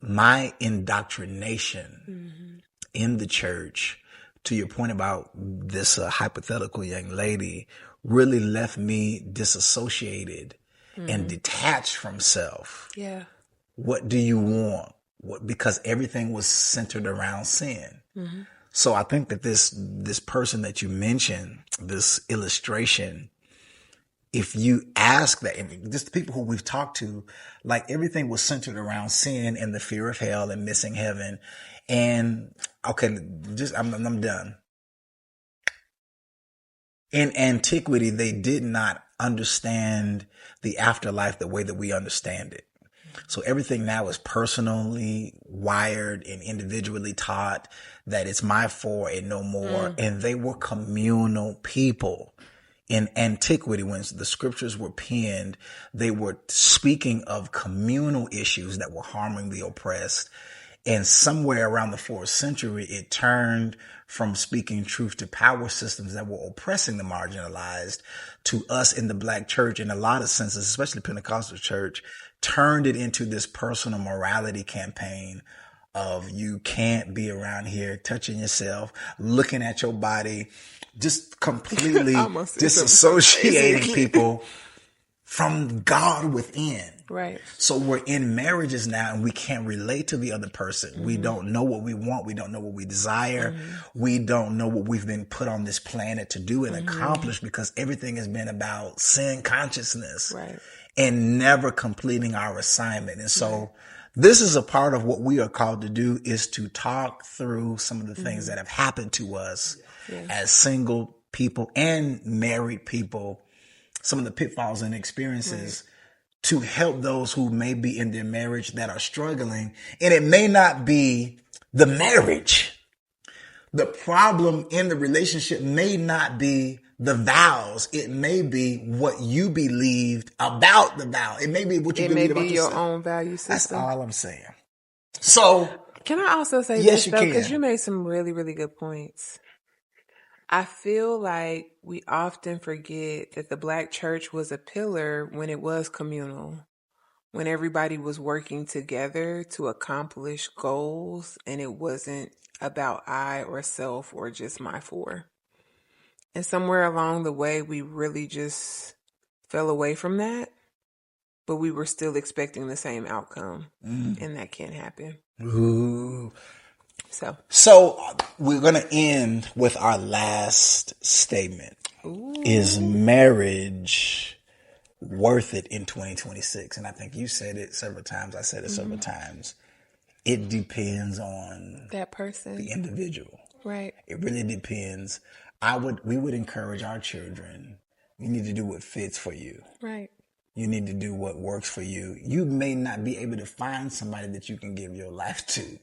my indoctrination in the church, to your point about this hypothetical young lady, really left me disassociated and detached from self. Yeah. What do you want? Because everything was centered around sin. So I think that this person that you mentioned, this illustration, if you ask that, and just the people who we've talked to, like everything was centered around sin and the fear of hell and missing heaven. And okay, I'm done. In antiquity, they did not understand the afterlife the way that we understand it. So everything now is personally wired and individually taught that it's my four and no more. And they were communal people. In antiquity, when the scriptures were penned, they were speaking of communal issues that were harming the oppressed. And somewhere around the 4th century, it turned from speaking truth to power systems that were oppressing the marginalized to us in the Black church, in a lot of senses, especially Pentecostal church, turned it into this personal morality campaign of you can't be around here touching yourself, looking at your body, just completely disassociating people from God within. Right. So we're in marriages now and we can't relate to the other person. Mm-hmm. We don't know what we want. We don't know what we desire. Mm-hmm. We don't know what we've been put on this planet to do and accomplish, because everything has been about sin consciousness and never completing our assignment. And so this is a part of what we are called to do, is to talk through some of the things that have happened to us as single people and married people, some of the pitfalls and experiences to help those who may be in their marriage that are struggling. And it may not be the marriage. The problem in the relationship may not be the vows. It may be what you believed about the vow. It may be what you believe about yourself. It may be your own value system. That's all I'm saying. So, can I also say yes, this, though? Because you made some really, really good points. I feel like we often forget that the Black church was a pillar when it was communal, when everybody was working together to accomplish goals, and it wasn't about I or self or just my four. And somewhere along the way, we really just fell away from that, but we were still expecting the same outcome, and that can't happen. Ooh. So we're going to end with our last statement. Ooh. Is marriage worth it in 2026? And I think you said it several times. I said it several times. It depends on that person, the individual. Right. It really depends. We would encourage our children. You need to do what fits for you. Right. You need to do what works for you. You may not be able to find somebody that you can give your life to.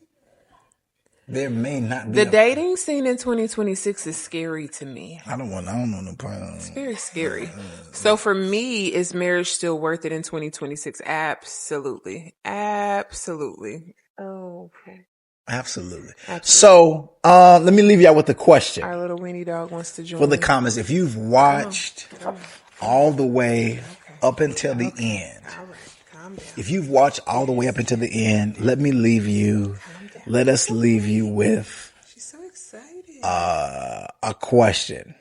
There may not be. The dating scene in 2026 is scary to me. I don't know no problem. It's very scary. So for me, is marriage still worth it in 2026? Absolutely. Absolutely. Oh, okay. Absolutely. So, let me leave y'all with a question. Our little weenie dog wants to join. For the comments, if you've watched all the way up until the end, all right, calm down. If you've watched all the way up until the end, let us leave you with She's so excited. A question.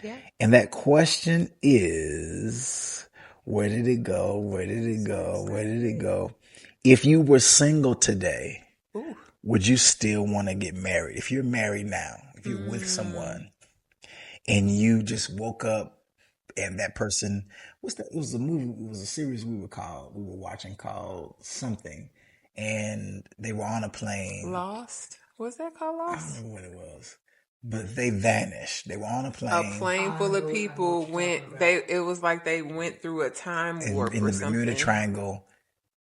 Yeah. And that question is, where did it go? Where did it go? Where did it go? If you were single today, would you still want to get married? If you're married now, if you're with someone and you just woke up and that person, it was a movie, it was a series we were watching called something, and they were on a plane. Lost? Was that called Lost? I don't remember what it was. But they vanished. They were on a plane. A plane full of people went. It was like they went through a time warp in or the something. Bermuda Triangle.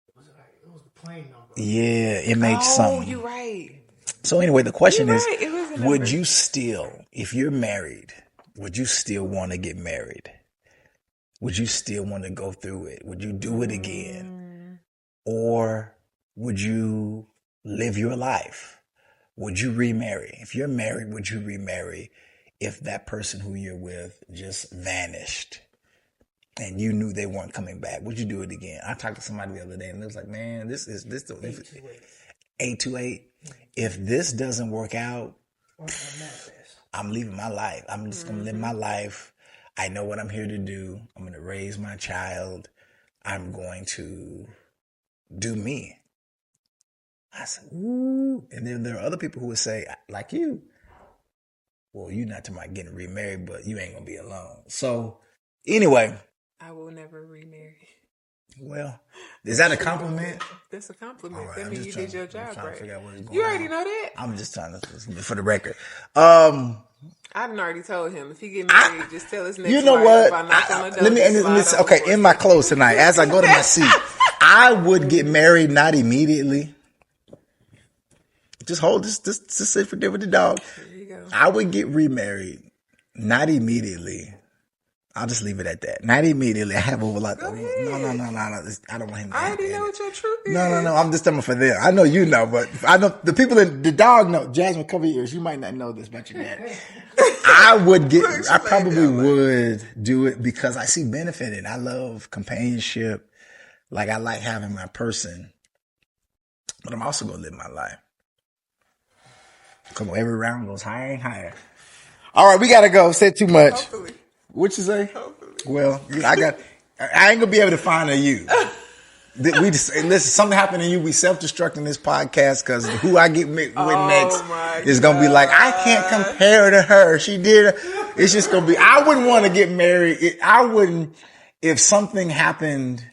It was the plane number. Yeah, it made something. Oh, you're right. So anyway, the question is, right. would you still, if you're married, would you still want to get married? Would you still want to go through it? Would you do it again? Or would you live your life? Would you remarry? If you're married, would you remarry if that person who you're with just vanished and you knew they weren't coming back? Would you do it again? I talked to somebody the other day and they was like, man, this 828. If this doesn't work out, I'm leaving my life. I'm just going to live my life. I know what I'm here to do. I'm going to raise my child. I'm going to do me. I said, ooh. And then there are other people who would say, like you, well, you're not talking about getting remarried, but you ain't going to be alone. So anyway. I will never remarry. Well, is that a compliment? That's a compliment. Right, that means you did your job right. You already know that? I'm just trying to, for the record. I done already told him, if he get married, just tell his next You know wife what? if I knock on the door, let me say, okay, in my clothes tonight, as I go to my seat, I would get married not immediately. Just sit for there with the dog. There you go. I would get remarried, not immediately. I'll just leave it at that. Not immediately. I have over like, no. I don't want him to. I already know what your truth is. No. I'm just talking for them. I know you know, but I know the people in the dog know. Jasmine, cover your ears. You might not know this about your dad. I probably would do it because I see benefit in it. I love companionship. Like I like having my person. but I'm also gonna live my life. Come on, every round goes higher and higher. All right, we gotta go. Said too much. Hopefully. What you say? Hopefully. Well, I ain't gonna be able to find a you. We just listen. Something happened to you. We self-destructing this podcast because who I get with next is gonna be like, I can't compare to her. She did. It's just gonna be. I wouldn't want to get married. I wouldn't if something happened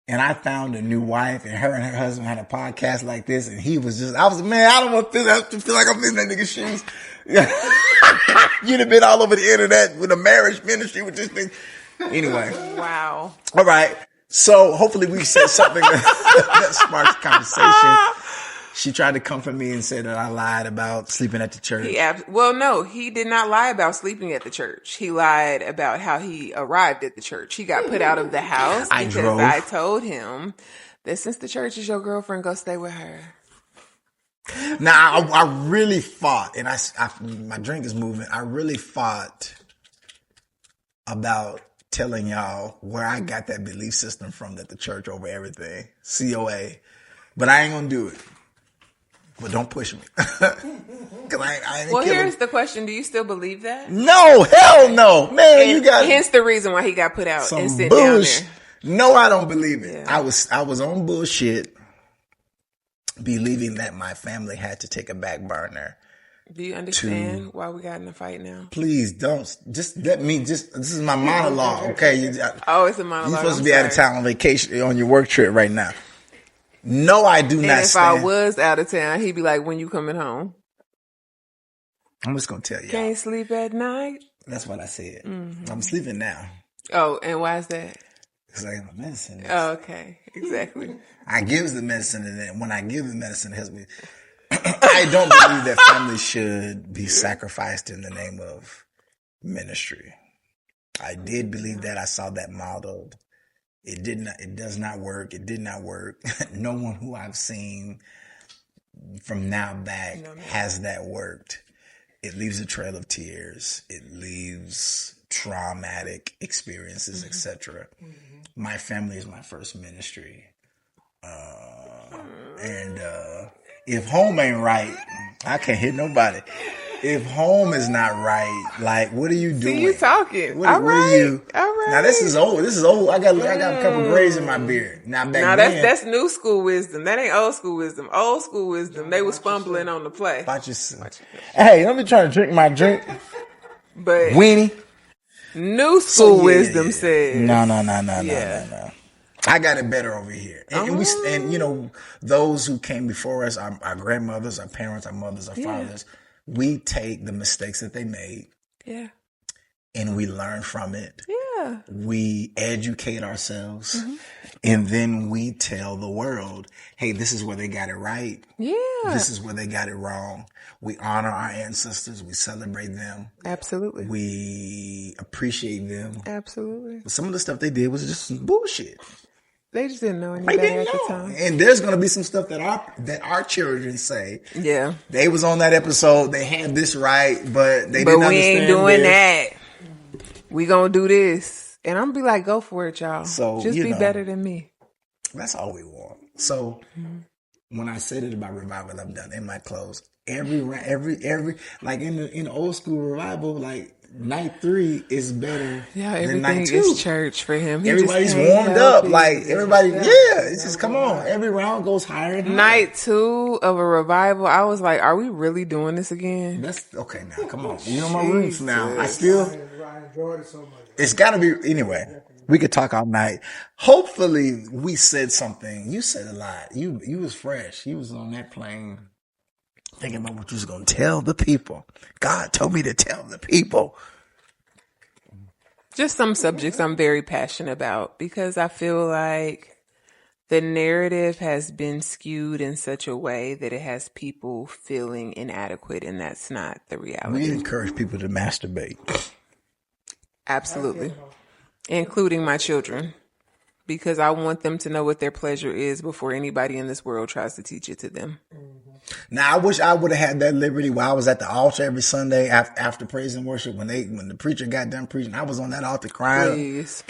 and I found a new wife and her husband had a podcast like this and he was just. I was man. I don't want to feel like I'm in that nigga's shoes. You'd have been all over the internet with a marriage ministry with this thing. Anyway. Wow. All right. So hopefully we said something that sparks conversation. She tried to comfort me and said that I lied about sleeping at the church. No, he did not lie about sleeping at the church. He lied about how he arrived at the church. He got put out of the house because I told him that since the church is your girlfriend, go stay with her. Now, I really fought, and my drink is moving. I really fought about telling y'all where I got that belief system from, that the church over everything, COA. But I ain't gonna do it. But don't push me. Well, here's the question. Do you still believe that? No, hell no. Man, and you got... Hence the reason why he got put out and sent bullshit. Down there. No, I don't believe it. Yeah. I was on bullshit, believing that my family had to take a back burner. Do you understand why we got in a fight now? Please don't. Just let me. This is my monologue, okay? It's a monologue. You're supposed to be out of town on vacation on your work trip right now. No, I do not. And if I was out of town, he'd be like, "When you coming home?" I'm just gonna tell you. Can't sleep at night. That's what I said. Mm-hmm. I'm sleeping now. Oh, and why is that? Because I got my medicine. Oh, okay, exactly. I give the medicine, and then when I give the medicine, it helps me. I don't believe that family should be sacrificed in the name of ministry. I did believe that. I saw that modeled. It did not. It does not work. It did not work. No one who I've seen from now back has that worked. It leaves a trail of tears. It leaves traumatic experiences, etc. My family is my first ministry, and if home ain't right, I can't hit nobody. If home is not right, like, what are you doing? See, you talking. What are you? All right. Now, this is old. I got a couple grays in my beard. Now, that's new school wisdom. That ain't old school wisdom. Old school wisdom, they was fumbling on the play. Hey, let me try to drink my drink. But Weenie. New school wisdom says. No. I got it better over here. And you know, those who came before us, our grandmothers, our parents, our mothers, our fathers, we take the mistakes that they made. Yeah. And we learn from it. Yeah. We educate ourselves. Mm-hmm. And then we tell the world, hey, this is where they got it right. Yeah. This is where they got it wrong. We honor our ancestors. We celebrate them. Absolutely. We appreciate them. Absolutely. But some of the stuff they did was just some bullshit. They just didn't know any better at the time. And there's going to be some stuff that our children say. Yeah. They was on that episode. They had this right, but they didn't understand. But we ain't doing that. We gonna do this. And I'm gonna be like, go for it, y'all. So, just be better than me. That's all we want. So when I said it about revival, I'm done. In my clothes. Every like in the old school revival, like night 3 is better than night 2. Is church for him. Everybody's warmed up. Like everybody, it's just come on. Every round goes higher and higher. Night 2 of a revival, I was like, are we really doing this again? That's okay now. Come on. You know my roots now. I enjoyed it so much. It's gotta be anyway. We could talk all night. Hopefully we said something. You said a lot. You was fresh. You was on that plane thinking about what you was going to tell the people. God told me to tell the people. Just some subjects I'm very passionate about because I feel like the narrative has been skewed in such a way that it has people feeling inadequate, and that's not the reality. We encourage people to masturbate. Absolutely. Including my children. Because I want them to know what their pleasure is before anybody in this world tries to teach it to them. Now, I wish I would have had that liberty while I was at the altar every Sunday after praise and worship. When the preacher got done preaching, I was on that altar crying. Please.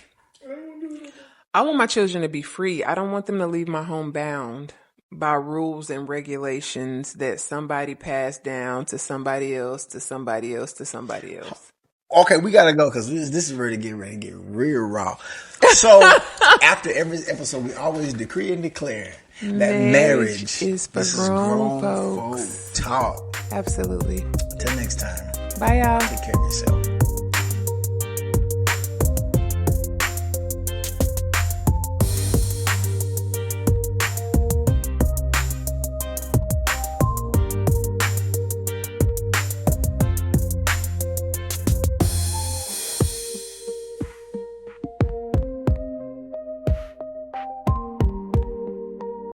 I want my children to be free. I don't want them to leave my home bound. by rules and regulations that somebody passed down to somebody else, to somebody else, to somebody else. Okay, we gotta go because this is ready to get real raw. So after every episode, we always decree and declare that marriage is for grown folks. Folk talk. Absolutely. Until next time. Bye, y'all. Take care of yourself.